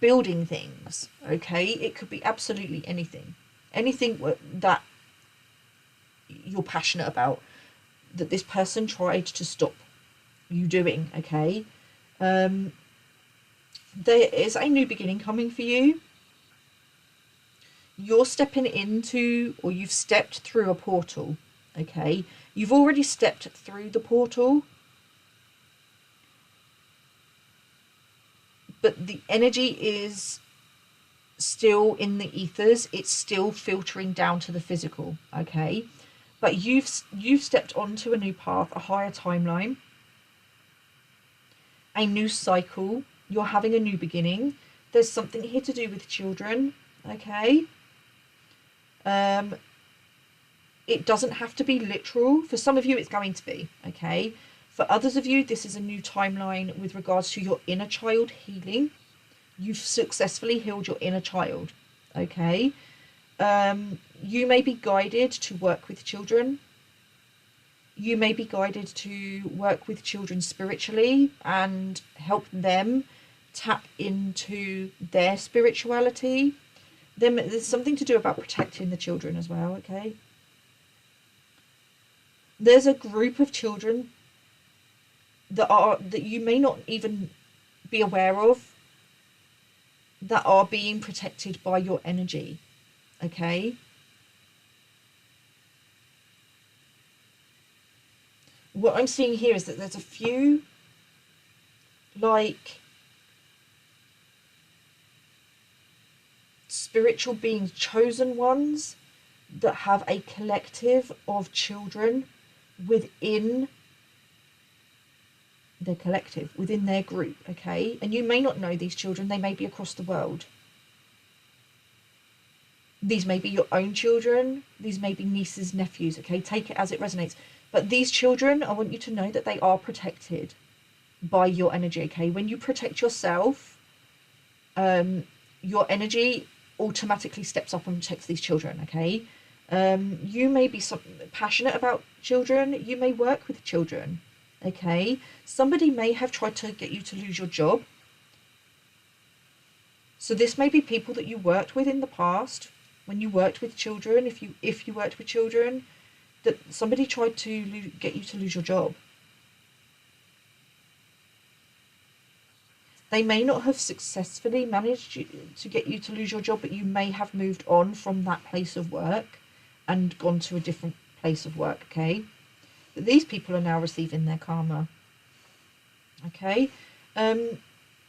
A: building things. Okay, it could be absolutely anything. Anything that you're passionate about, that this person tried to stop you doing. Okay, there is a new beginning coming for you. You're stepping into, or you've stepped through a portal. Okay, you've already stepped through the portal, but the energy is still in the ethers. It's still filtering down to the physical. Okay, but you've stepped onto a new path, a higher timeline, a new cycle. You're having a new beginning. There's something here to do with children. Okay, it doesn't have to be literal. For some of you it's going to be. Okay, for others of you this is a new timeline with regards to your inner child healing. You've successfully healed your inner child. Okay, you may be guided to work with children. You may be guided to work with children spiritually and help them tap into their spirituality. There's something to do about protecting the children as well. Okay, there's a group of children that you may not even be aware of, that are being protected by your energy. Okay, what I'm seeing here is that there's a few, like, spiritual beings, chosen ones, that have a collective of children within their collective, within their group. Okay, and you may not know these children. They may be across the world. These may be your own children. These may be nieces, nephews. Okay, take it as it resonates. But these children, I want you to know that they are protected by your energy. Okay, when you protect yourself, your energy automatically steps up and protects these children. Okay, you may be passionate about children. You may work with children. Okay, somebody may have tried to get you to lose your job. So this may be people that you worked with in the past, when you worked with children. If you worked with children, that somebody tried to get you to lose your job. They may not have successfully managed to get you to lose your job, but you may have moved on from that place of work and gone to a different place of work. Okay, but these people are now receiving their karma. Okay,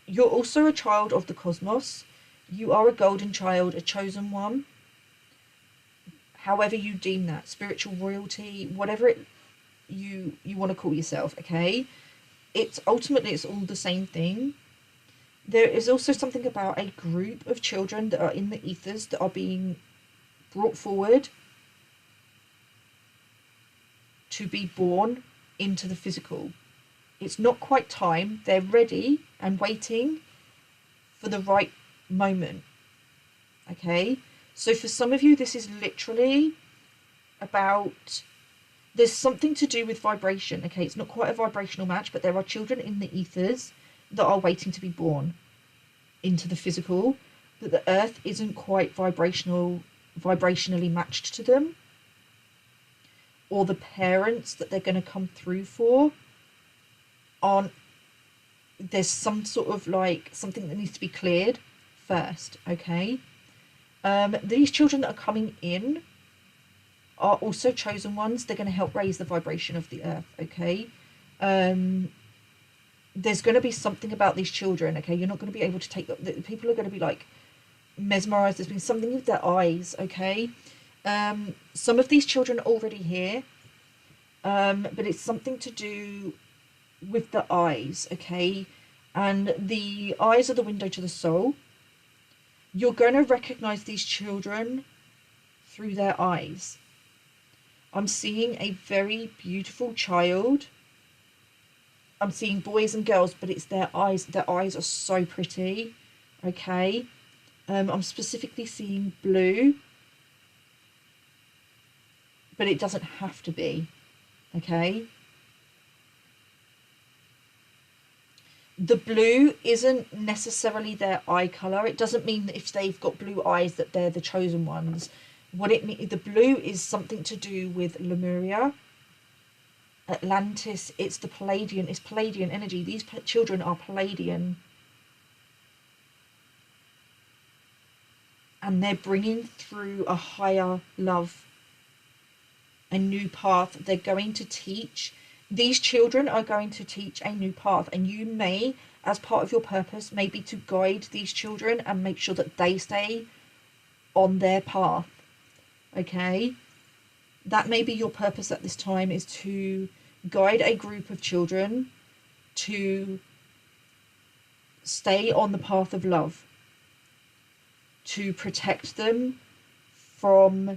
A: you're also a child of the cosmos. You are a golden child, a chosen one. However you deem that, spiritual royalty, whatever you want to call yourself. Okay, it's all the same thing. There is also something about a group of children that are in the ethers that are being brought forward to be born into the physical. It's not quite time. They're ready and waiting for the right moment. Okay, so for some of you this is literally about, there's something to do with vibration. Okay, it's not quite a vibrational match, but there are children in the ethers that are waiting to be born into the physical, that the earth isn't quite vibrationally matched to them, or the parents that they're going to come through for aren't. There's some sort of like something that needs to be cleared first. Okay, these children that are coming in are also chosen ones. They're going to help raise the vibration of the earth, okay? There's going to be something about these children, okay? You're not going to be able to take... People are going to be, like, mesmerised. There's been something with their eyes, okay? Some of these children are already here, but it's something to do with the eyes, okay? And the eyes are the window to the soul. You're going to recognise these children through their eyes. I'm seeing a very beautiful child. I'm seeing boys and girls, but it's their eyes. Their eyes are so pretty, okay? I'm specifically seeing blue, but it doesn't have to be, okay? The blue isn't necessarily their eye colour. It doesn't mean that if they've got blue eyes that they're the chosen ones. What it means, the blue is something to do with Lemuria, Atlantis. It's the Palladian. It's Palladian energy. These children are Palladian, and they're bringing through a higher love, a new path. They're going to teach. These children are going to teach a new path, and you may, as part of your purpose, maybe to guide these children and make sure that they stay on their path, okay? That may be your purpose at this time, is to guide a group of children to stay on the path of love, to protect them from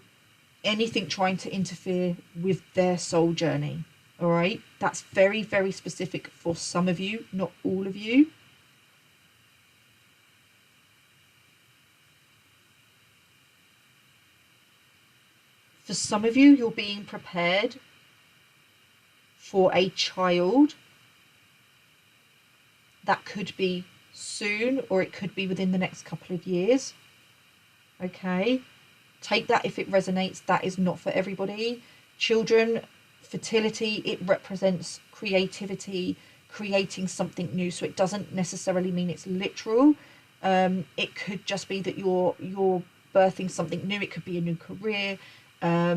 A: anything trying to interfere with their soul journey. All right, that's very, very specific for some of you, not all of you. For some of you, you're being prepared for a child. That could be soon, or it could be within the next couple of years. Okay, take that if it resonates. That is not for everybody. Children, fertility, it represents creativity, creating something new. So it doesn't necessarily mean it's literal. It could just be that you're birthing something new. It could be a new career, a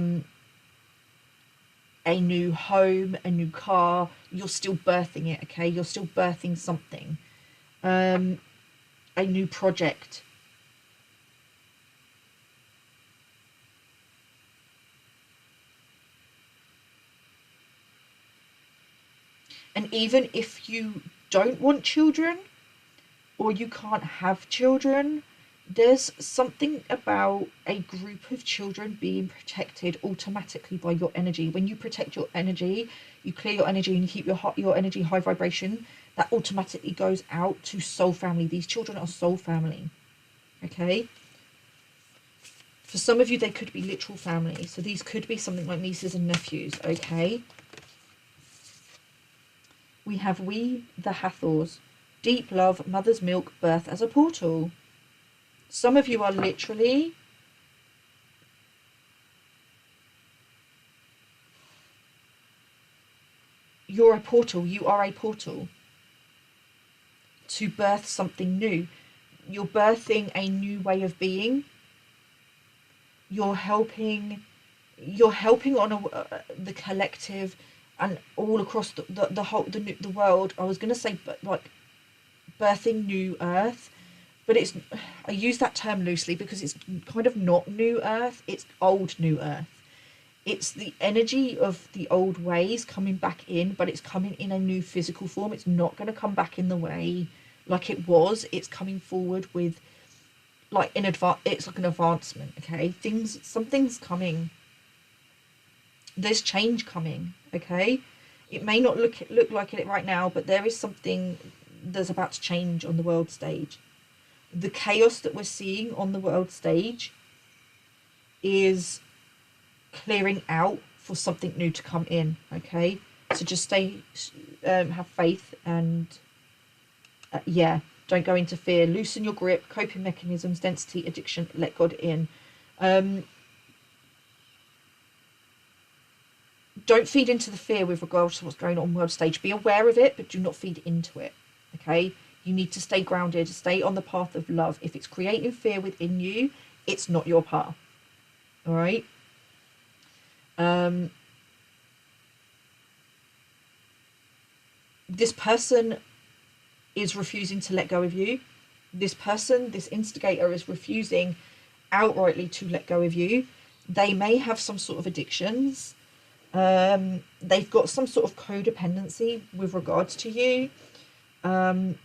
A: new home, a new car. You're still birthing it, okay? You're still birthing something, a new project. And even if you don't want children, or you can't have children, there's something about a group of children being protected automatically by your energy. When you protect your energy, you clear your energy and you keep your energy high vibration, that automatically goes out to soul family. These children are soul family, okay? For some of you, they could be literal family. So these could be something like nieces and nephews, okay? We have the Hathors. Deep love, mother's milk, birth as a portal. Some of you are literally you're a portal. You are a portal to birth something new. You're birthing a new way of being. You're helping on the collective and all across the whole the world. I was going to say, but like birthing new earth, but it's, I use that term loosely because it's kind of not new earth, it's old new earth. It's the energy of the old ways coming back in, but it's coming in a new physical form. It's not going to come back in the way like it was. It's coming forward with like in advance. It's like an advancement, okay? Something's coming. There's change coming, okay? It may not look like it right now, but there is something that's about to change on the world stage. The chaos that we're seeing on the world stage is clearing out for something new to come in, okay? So just have faith, and yeah, don't go into fear. Loosen your grip, coping mechanisms, density, addiction, let God in. Don't feed into the fear with regards to what's going on world stage. Be aware of it, but do not feed into it, okay? You need to stay grounded, stay on the path of love. If it's creating fear within you, it's not your path, all right? Um, this person is refusing to let go of you. This person, this instigator, is refusing outrightly to let go of you. They may have some sort of addictions. They've got some sort of codependency with regards to you. They're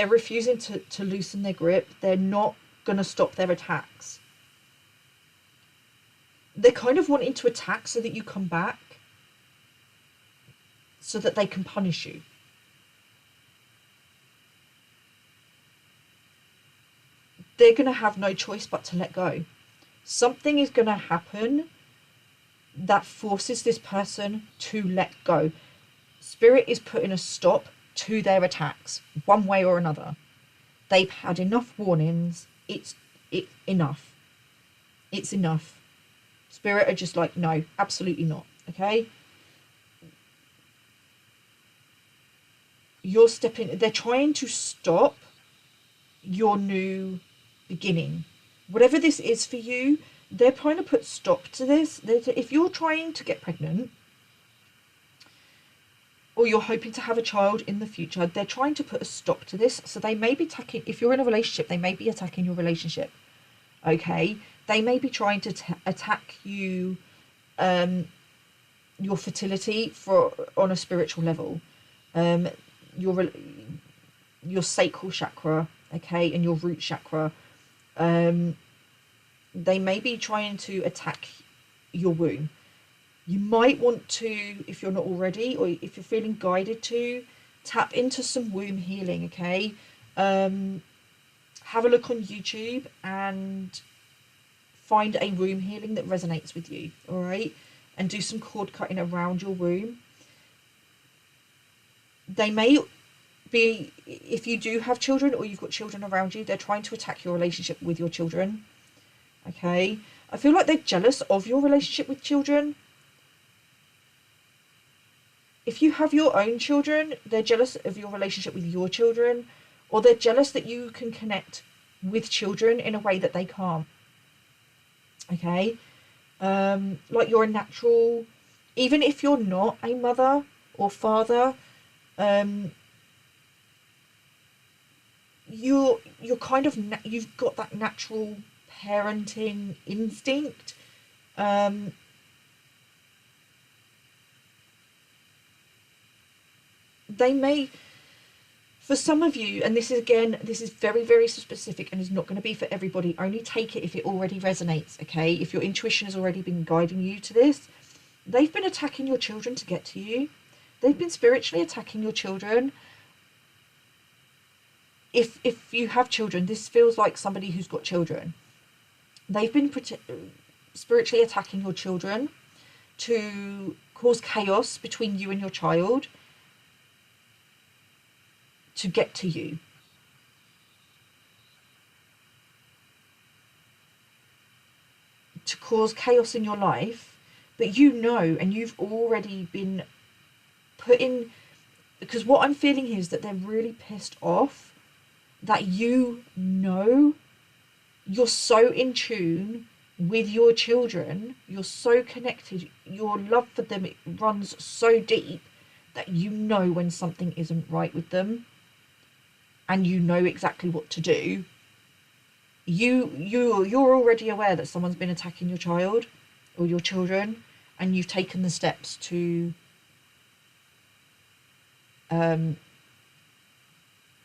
A: refusing to loosen their grip. They're not going to stop their attacks. They're kind of wanting to attack so that you come back, so that they can punish you. They're going to have no choice but to let go. Something is going to happen that forces this person to let go. Spirit is putting a stop to their attacks, one way or another. They've had enough warnings. It's enough. It's enough. Spirit are just like, no, absolutely not. Okay? They're trying to stop your new beginning. Whatever this is for you, they're trying to put stop to this. If you're trying to get pregnant, or you're hoping to have a child in the future, they're trying to put a stop to this. So they may be attacking, if you're in a relationship, they may be attacking your relationship. Okay? They may be trying to attack you, your fertility on a spiritual level. Your sacral chakra, okay, and your root chakra. They may be trying to attack your womb. You might want to, if you're not already, or if you're feeling guided to, tap into some womb healing, okay? Have a look on YouTube and find a womb healing that resonates with you, all right? And do some cord cutting around your womb. They may be, if you do have children or you've got children around you, they're trying to attack your relationship with your children, okay? I feel like they're jealous of your relationship with children. If you have your own children, they're jealous of your relationship with your children, or they're jealous that you can connect with children in a way that they can't. Okay? Like you're a natural, even if you're not a mother or father, you're kind of, you've got that natural parenting instinct. They may, for some of you, and this is very, very specific and is not going to be for everybody. Only take it if it already resonates, okay? If your intuition has already been guiding you to this. They've been attacking your children to get to you. They've been spiritually attacking your children. If you have children, this feels like somebody who's got children. They've been spiritually attacking your children to cause chaos between you and your child, to get to you. To cause chaos in your life, but you know, and you've already been put in, because what I'm feeling here is that they're really pissed off that you know, you're so in tune with your children, you're so connected, your love for them, it runs so deep that you know when something isn't right with them, and you know exactly what to do. You're already aware that someone's been attacking your child or your children, and you've taken the steps to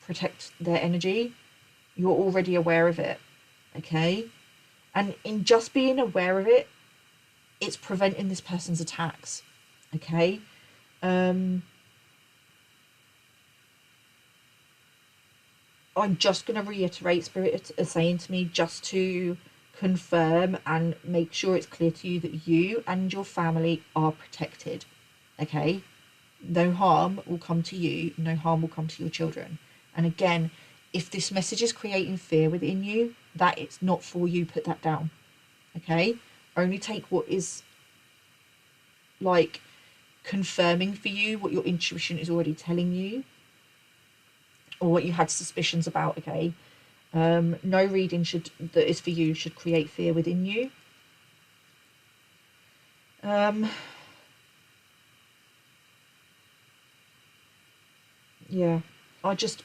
A: protect their energy. You're already aware of it, okay? And in just being aware of it, it's preventing this person's attacks, okay? I'm just going to reiterate, Spirit is saying to me just to confirm and make sure it's clear to you that you and your family are protected, okay? No harm will come to you, no harm will come to your children. And again, if this message is creating fear within you, that it's not for you, put that down, okay? Only take what is like confirming for you, what your intuition is already telling you, or what you had suspicions about, okay? No reading that is for you should create fear within you. Um, yeah, I just,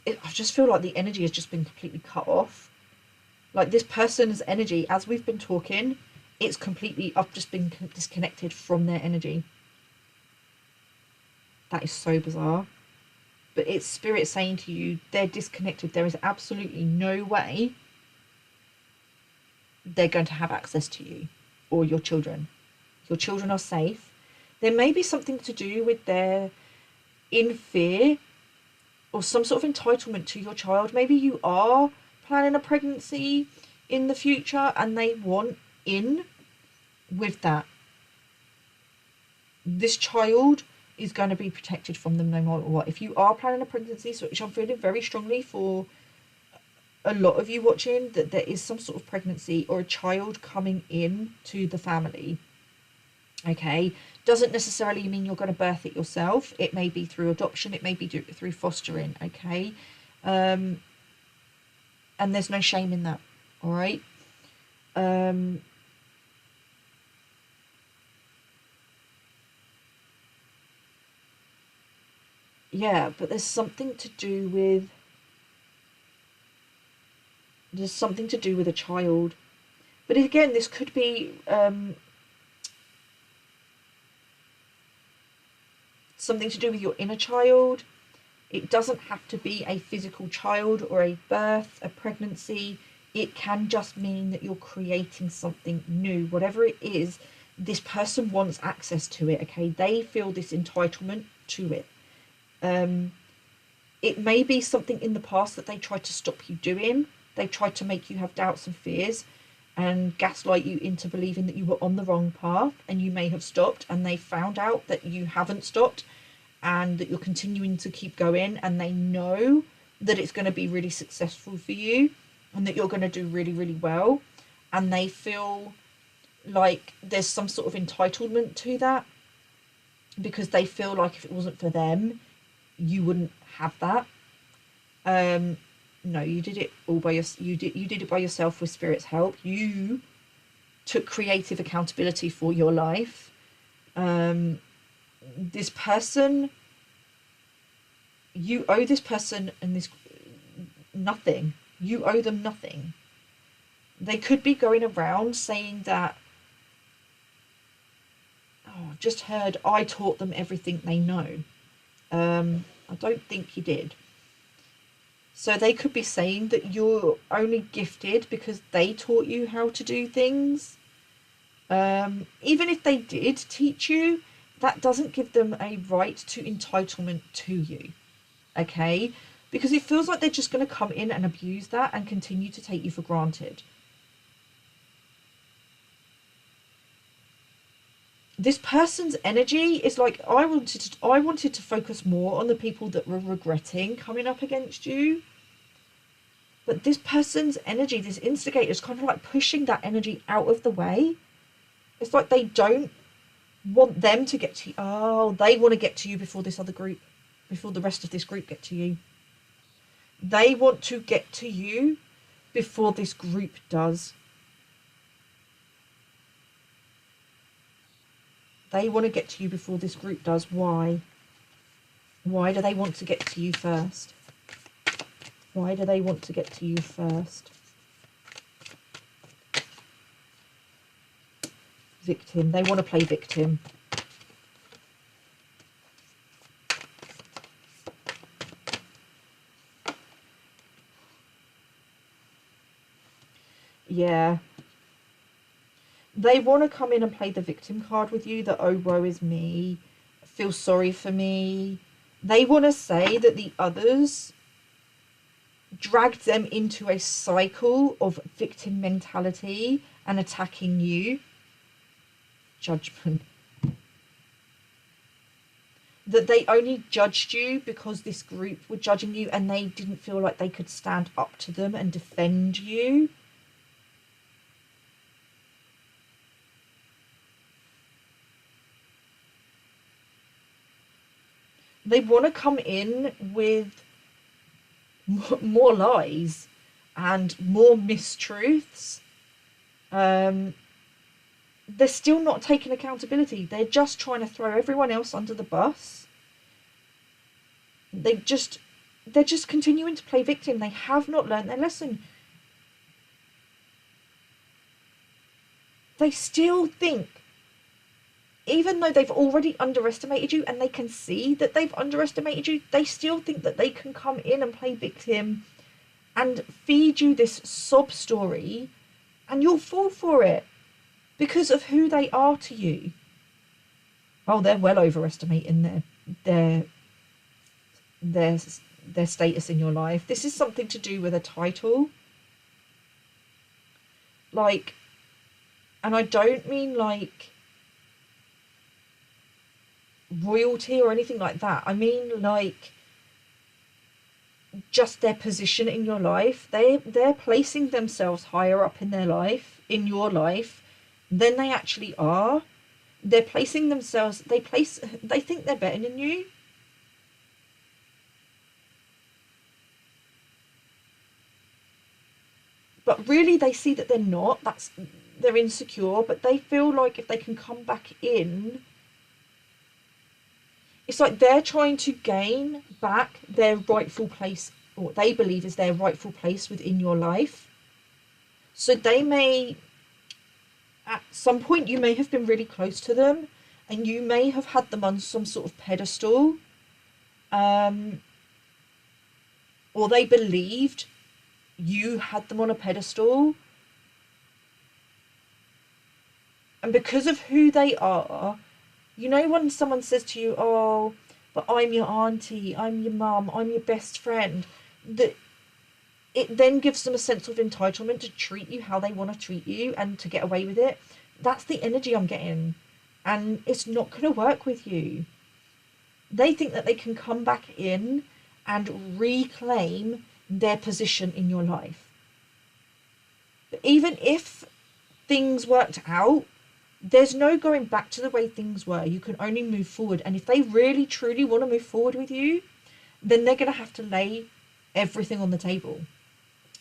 A: I just feel like the energy has just been completely cut off. Like this person's energy, as we've been talking, it's completely, I've just been disconnected from their energy. That is so bizarre. But it's spirit saying to you, they're disconnected. There is absolutely no way they're going to have access to you or your children. Your children are safe. There may be something to do with their in fear or some sort of entitlement to your child. Maybe you are planning a pregnancy in the future and they want in with that. This child is going to be protected from them no matter what. If you are planning a pregnancy, which I'm feeling very strongly for a lot of you watching, that there is some sort of pregnancy or a child coming in to the family. Okay, doesn't necessarily mean you're going to birth it yourself. It may be through adoption, it may be through fostering. Okay, and there's no shame in that. All right. Yeah, but there's something to do with a child. But again, this could be something to do with your inner child. It doesn't have to be a physical child or a birth, a pregnancy. It can just mean that you're creating something new. Whatever it is, this person wants access to it, okay? They feel this entitlement to it. It may be something in the past that they tried to stop you doing. They tried to make you have doubts and fears and gaslight you into believing that you were on the wrong path and you may have stopped, and they found out that you haven't stopped and that you're continuing to keep going, and they know that it's going to be really successful for you and that you're going to do really, really well, and they feel like there's some sort of entitlement to that because they feel like if it wasn't for them you wouldn't have that. No, you did it all by you did it by yourself with spirit's help. You took creative accountability for your life. This person, you owe this person and this nothing. You owe them nothing. They could be going around saying that, oh, I've just heard I taught them everything they know. I don't think you did. So they could be saying that you're only gifted because they taught you how to do things. Even if they did teach you, that doesn't give them a right to entitlement to you. Okay? Because it feels like they're just going to come in and abuse that and continue to take you for granted. This person's energy is like, I wanted to focus more on the people that were regretting coming up against you. But this person's energy, this instigator, is kind of like pushing that energy out of the way. It's like they don't want them to get to you. Oh, they want to get to you before this other group, before the rest of this group get to you. They want to get to you before this group does. They want to get to you before this group does. Why? Why do they want to get to you first? Why do they want to get to you first? Victim. They want to play victim. Yeah. They want to come in and play the victim card with you, that, oh, woe is me, feel sorry for me. They want to say that the others dragged them into a cycle of victim mentality and attacking you. Judgment. That they only judged you because this group were judging you and they didn't feel like they could stand up to them and defend you. They want to come in with more lies and more mistruths, they're still not taking accountability. They're just trying to throw everyone else under the bus. They're just continuing to play victim. They have not learned their lesson. They still think, even though they've already underestimated you and they can see that they've underestimated you, they still think that they can come in and play victim and feed you this sob story, and you'll fall for it because of who they are to you. Oh, they're well overestimating their their status in your life. This is something to do with a title. Like, and I don't mean like royalty or anything like that. I mean like just their position in your life. They're placing themselves higher up in their life, in your life, than they actually are. They're placing themselves, they think they're better than you. But really they see that they're not. They're insecure, but they feel like if they can come back in, it's like they're trying to gain back their rightful place, or what they believe is their rightful place within your life. So they may, at some point, you may have been really close to them, and you may have had them on some sort of pedestal, or they believed you had them on a pedestal. And because of who they are, you know, when someone says to you, oh, but I'm your auntie, I'm your mum, I'm your best friend, that it then gives them a sense of entitlement to treat you how they want to treat you and to get away with it. That's the energy I'm getting. And it's not going to work with you. They think that they can come back in and reclaim their position in your life. But even if things worked out, there's no going back to the way things were. You can only move forward. And if they really, truly want to move forward with you, then they're going to have to lay everything on the table.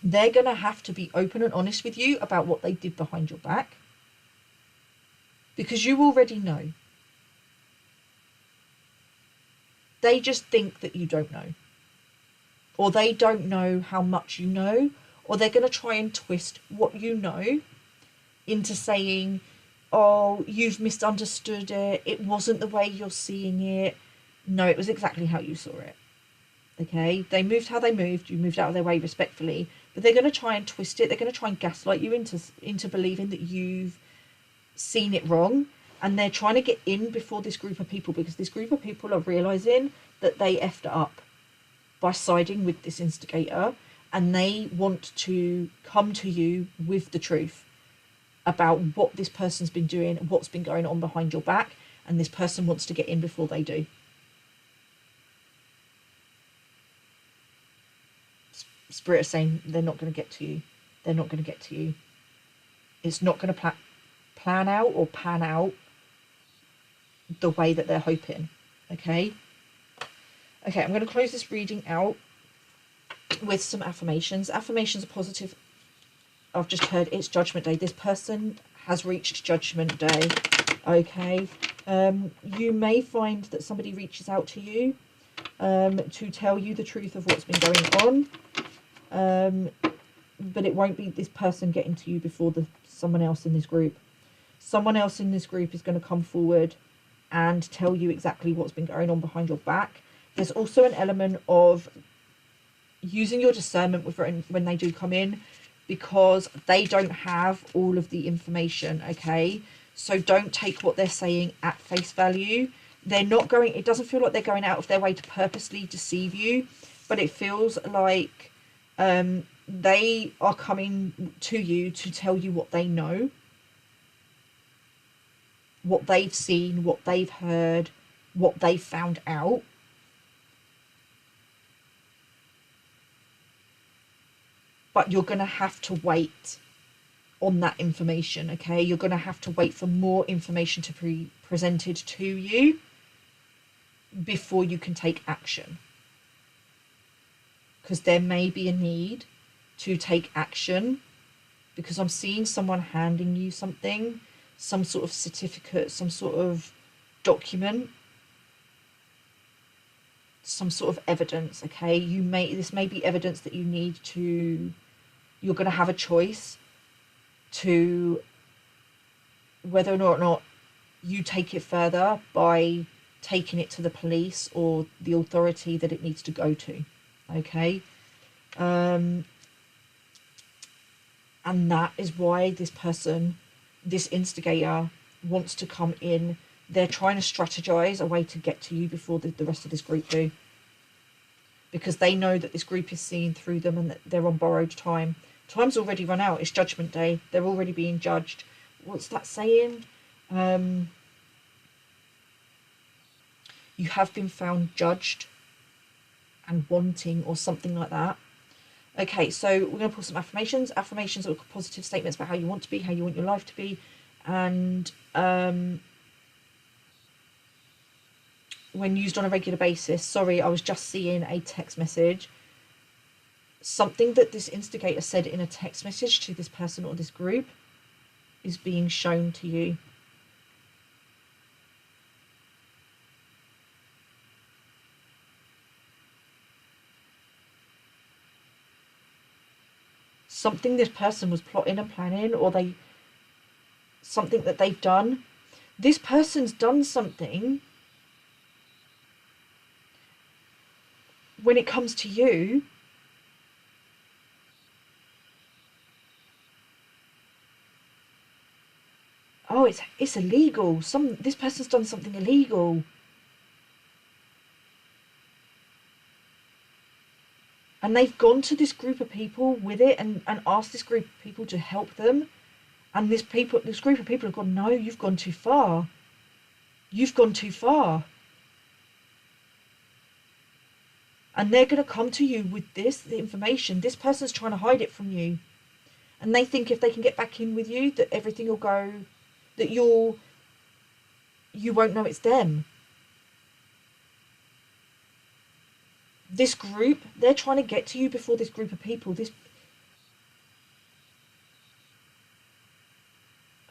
A: They're going to have to be open and honest with you about what they did behind your back. Because you already know. They just think that you don't know. Or they don't know how much you know. Or they're going to try and twist what you know into saying, oh, you've misunderstood it. It wasn't the way you're seeing it. No, it was exactly how you saw it. Okay? They moved how they moved. You moved out of their way respectfully. But they're going to try and twist it. They're going to try and gaslight you into believing that you've seen it wrong. And they're trying to get in before this group of people, because this group of people are realising that they effed it up by siding with this instigator. And they want to come to you with the truth about what this person's been doing, what's been going on behind your back, and this person wants to get in before they do. Spirit is saying they're not going to get to you. They're not going to get to you. It's not going to plan out or pan out the way that they're hoping. Okay? Okay, I'm going to close this reading out with some affirmations. Affirmations are positive. I've just heard it's Judgment Day. This person has reached Judgment Day. Okay. You may find that somebody reaches out to you to tell you the truth of what's been going on. But it won't be this person getting to you before someone else in this group. Someone else in this group is going to come forward and tell you exactly what's been going on behind your back. There's also an element of using your discernment with when they do come in, because they don't have all of the information, okay? So don't take what they're saying at face value. They're not going, it doesn't feel like they're going out of their way to purposely deceive you, but it feels like they are coming to you to tell you what they know, what they've seen, what they've heard, what they've found out. But you're going to have to wait on that information, okay? You're going to have to wait for more information to be presented to you before you can take action. Because there may be a need to take action, because I'm seeing someone handing you something, some sort of certificate, some sort of document, some sort of evidence. Okay, this may be evidence that you're going to have a choice to whether or not you take it further by taking it to the police or the authority that it needs to go to. Okay, and that is why this instigator wants to come in. They're trying to strategize a way to get to you before the rest of this group do, because they know that this group is seeing through them and that they're on borrowed time. Time's already run out. It's Judgment Day. They're already being judged. What's that saying? You have been found judged and wanting, or something like that. Okay, so we're going to pull some affirmations. Affirmations are positive statements about how you want to be, how you want your life to be. And when used on a regular basis, sorry, I was just seeing a text message. Something that this instigator said in a text message to this person or this group is being shown to you. Something this person was plotting and planning, or something that they've done. This person's done something when it comes to you. Oh, it's illegal. This person's done something illegal. And they've gone to this group of people with it and asked this group of people to help them. And this group of people have gone, no, you've gone too far. You've gone too far. And they're going to come to you with the information. This person's trying to hide it from you. And they think if they can get back in with you, that everything will go, that you won't know it's them. This group, they're trying to get to you before this group of people.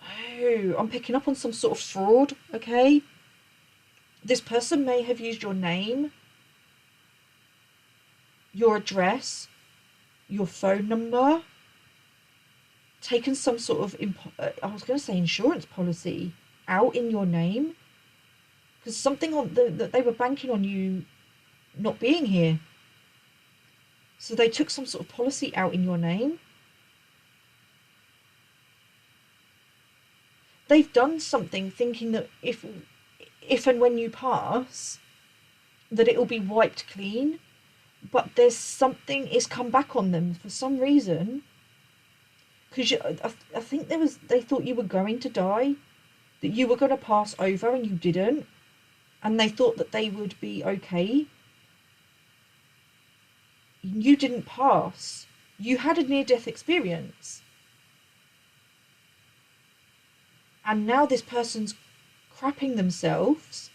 A: Oh, I'm picking up on some sort of fraud, okay? This person may have used your name, your address, your phone number, taken some sort of, I was going to say insurance policy out in your name, because something that they were banking on you not being here. So they took some sort of policy out in your name. They've done something thinking that if and when you pass, that it will be wiped clean. But there's something is come back on them for some reason. Because I think they thought you were going to die, that you were going to pass over and you didn't. And they thought that they would be okay. You didn't pass. You had a near-death experience. And now this person's crapping themselves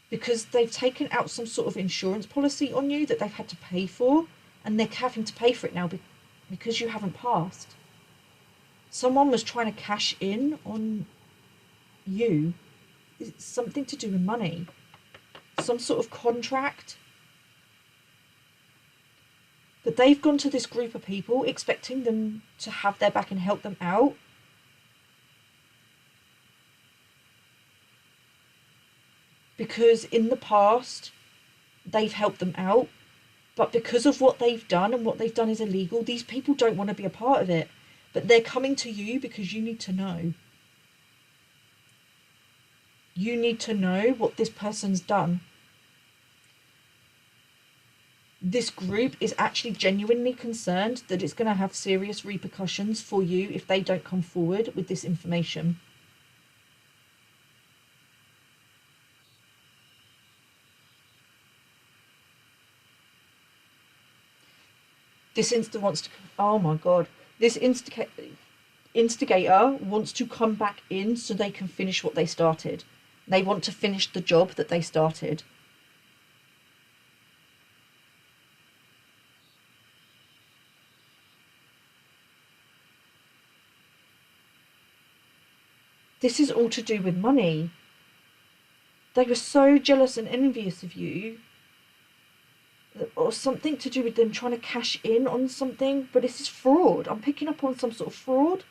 A: because they've taken out some sort of insurance policy on you that they've had to pay for, and they're having to pay for it now because you haven't passed. Someone was trying to cash in on you. It's something to do with money. Some sort of contract. But they've gone to this group of people expecting them to have their back and help them out. Because in the past, they've helped them out. But because of what they've done, and what they've done is illegal, these people don't want to be a part of it. But they're coming to you because you need to know. You need to know what this person's done. This group is actually genuinely concerned that it's going to have serious repercussions for you if they don't come forward with this information. This instigator wants to, oh my God, this instigator wants to come back in so they can finish what they started. They want to finish the job that they started. This is all to do with money. They were so jealous and envious of you, or something to do with them trying to cash in on something, but this is fraud. I'm picking up on some sort of fraud.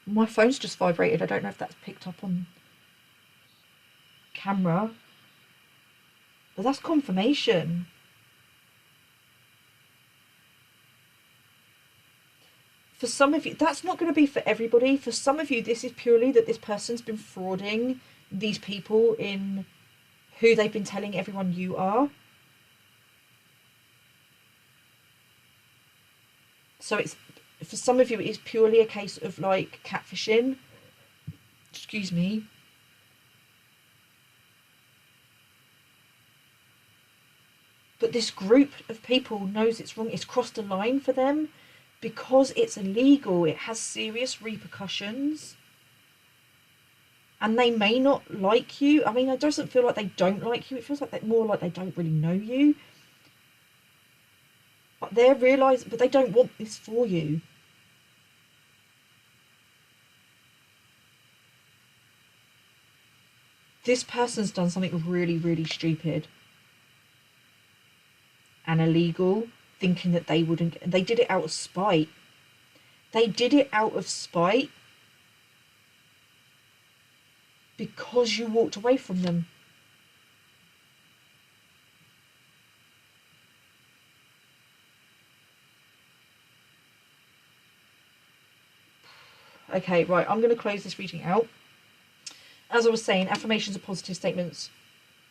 A: My phone's just vibrated. I don't know if that's picked up on camera, but that's confirmation. For some of you, that's not going to be for everybody. For some of you, this is purely that this person's been frauding these people in who they've been telling everyone you are. So it's, for some of you, it is purely a case of like catfishing. Excuse me. But this group of people knows it's wrong. It's crossed a line for them. Because it's illegal, it has serious repercussions. And they may not like you. I mean, it doesn't feel like they don't like you. It feels like they're more like they don't really know you. But they're realising, but they don't want this for you. This person's done something really, really stupid and illegal, thinking that they wouldn't. They did it out of spite. They did it out of spite because you walked away from them. Okay, right, I'm going to close this reading out. As I was saying, affirmations are positive statements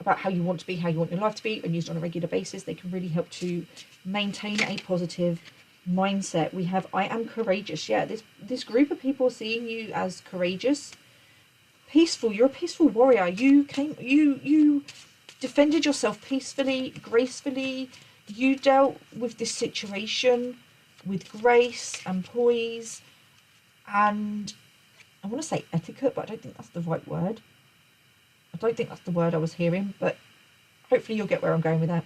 A: about how you want to be, how you want your life to be, and used on a regular basis. They can really help to maintain a positive mindset. We have, I am courageous. Yeah, this group of people are seeing you as courageous, peaceful. You're a peaceful warrior. You defended yourself peacefully, gracefully. You dealt with this situation with grace and poise, and I want to say etiquette, but I don't think that's the right word. I don't think that's the word I was hearing, but hopefully you'll get where I'm going with that.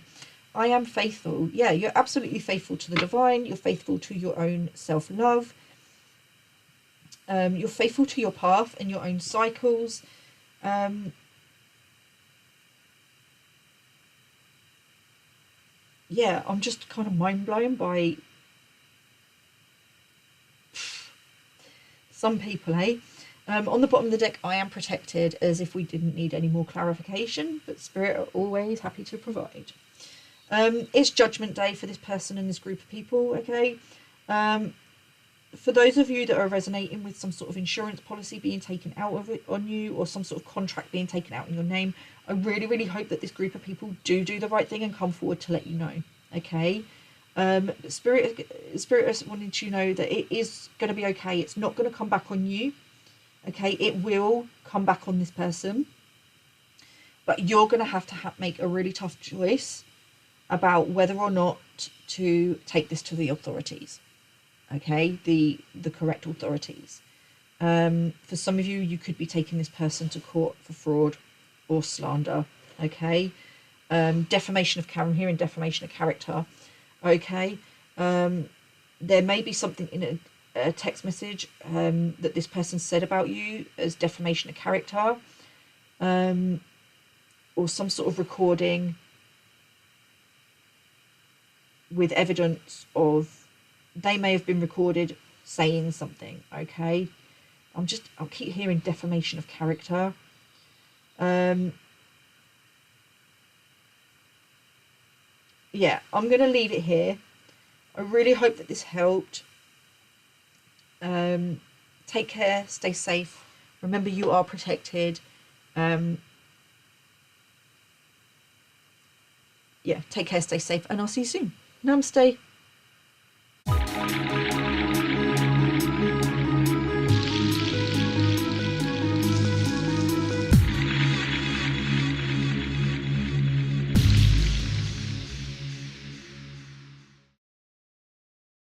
A: I am faithful. Yeah, you're absolutely faithful to the divine. You're faithful to your own self-love. You're faithful to your path and your own cycles. Yeah, I'm just kind of mind blown by some people, eh? On the bottom of the deck, I am protected, as if we didn't need any more clarification, but Spirit are always happy to provide. It's Judgment Day for this person and this group of people, okay? For those of you that are resonating with some sort of insurance policy being taken out of it on you, or some sort of contract being taken out in your name, I really, really hope that this group of people do the right thing and come forward to let you know, okay? Spirit is wanting to know that it is going to be okay. It's not going to come back on you, okay? It will come back on this person, but you're going to have to make a really tough choice about whether or not to take this to the authorities, okay? The correct authorities. For some of you, you could be taking this person to court for fraud or slander, okay? Defamation of character. I'm hearing defamation of character, okay? There may be something in a text message that this person said about you as defamation of character, or some sort of recording with evidence of, they may have been recorded saying something, okay? I'll keep hearing defamation of character. Yeah, I'm going to leave it here. I really hope that this helped. Take care, stay safe. Remember, you are protected. Yeah, take care, stay safe, and I'll see you soon. Namaste.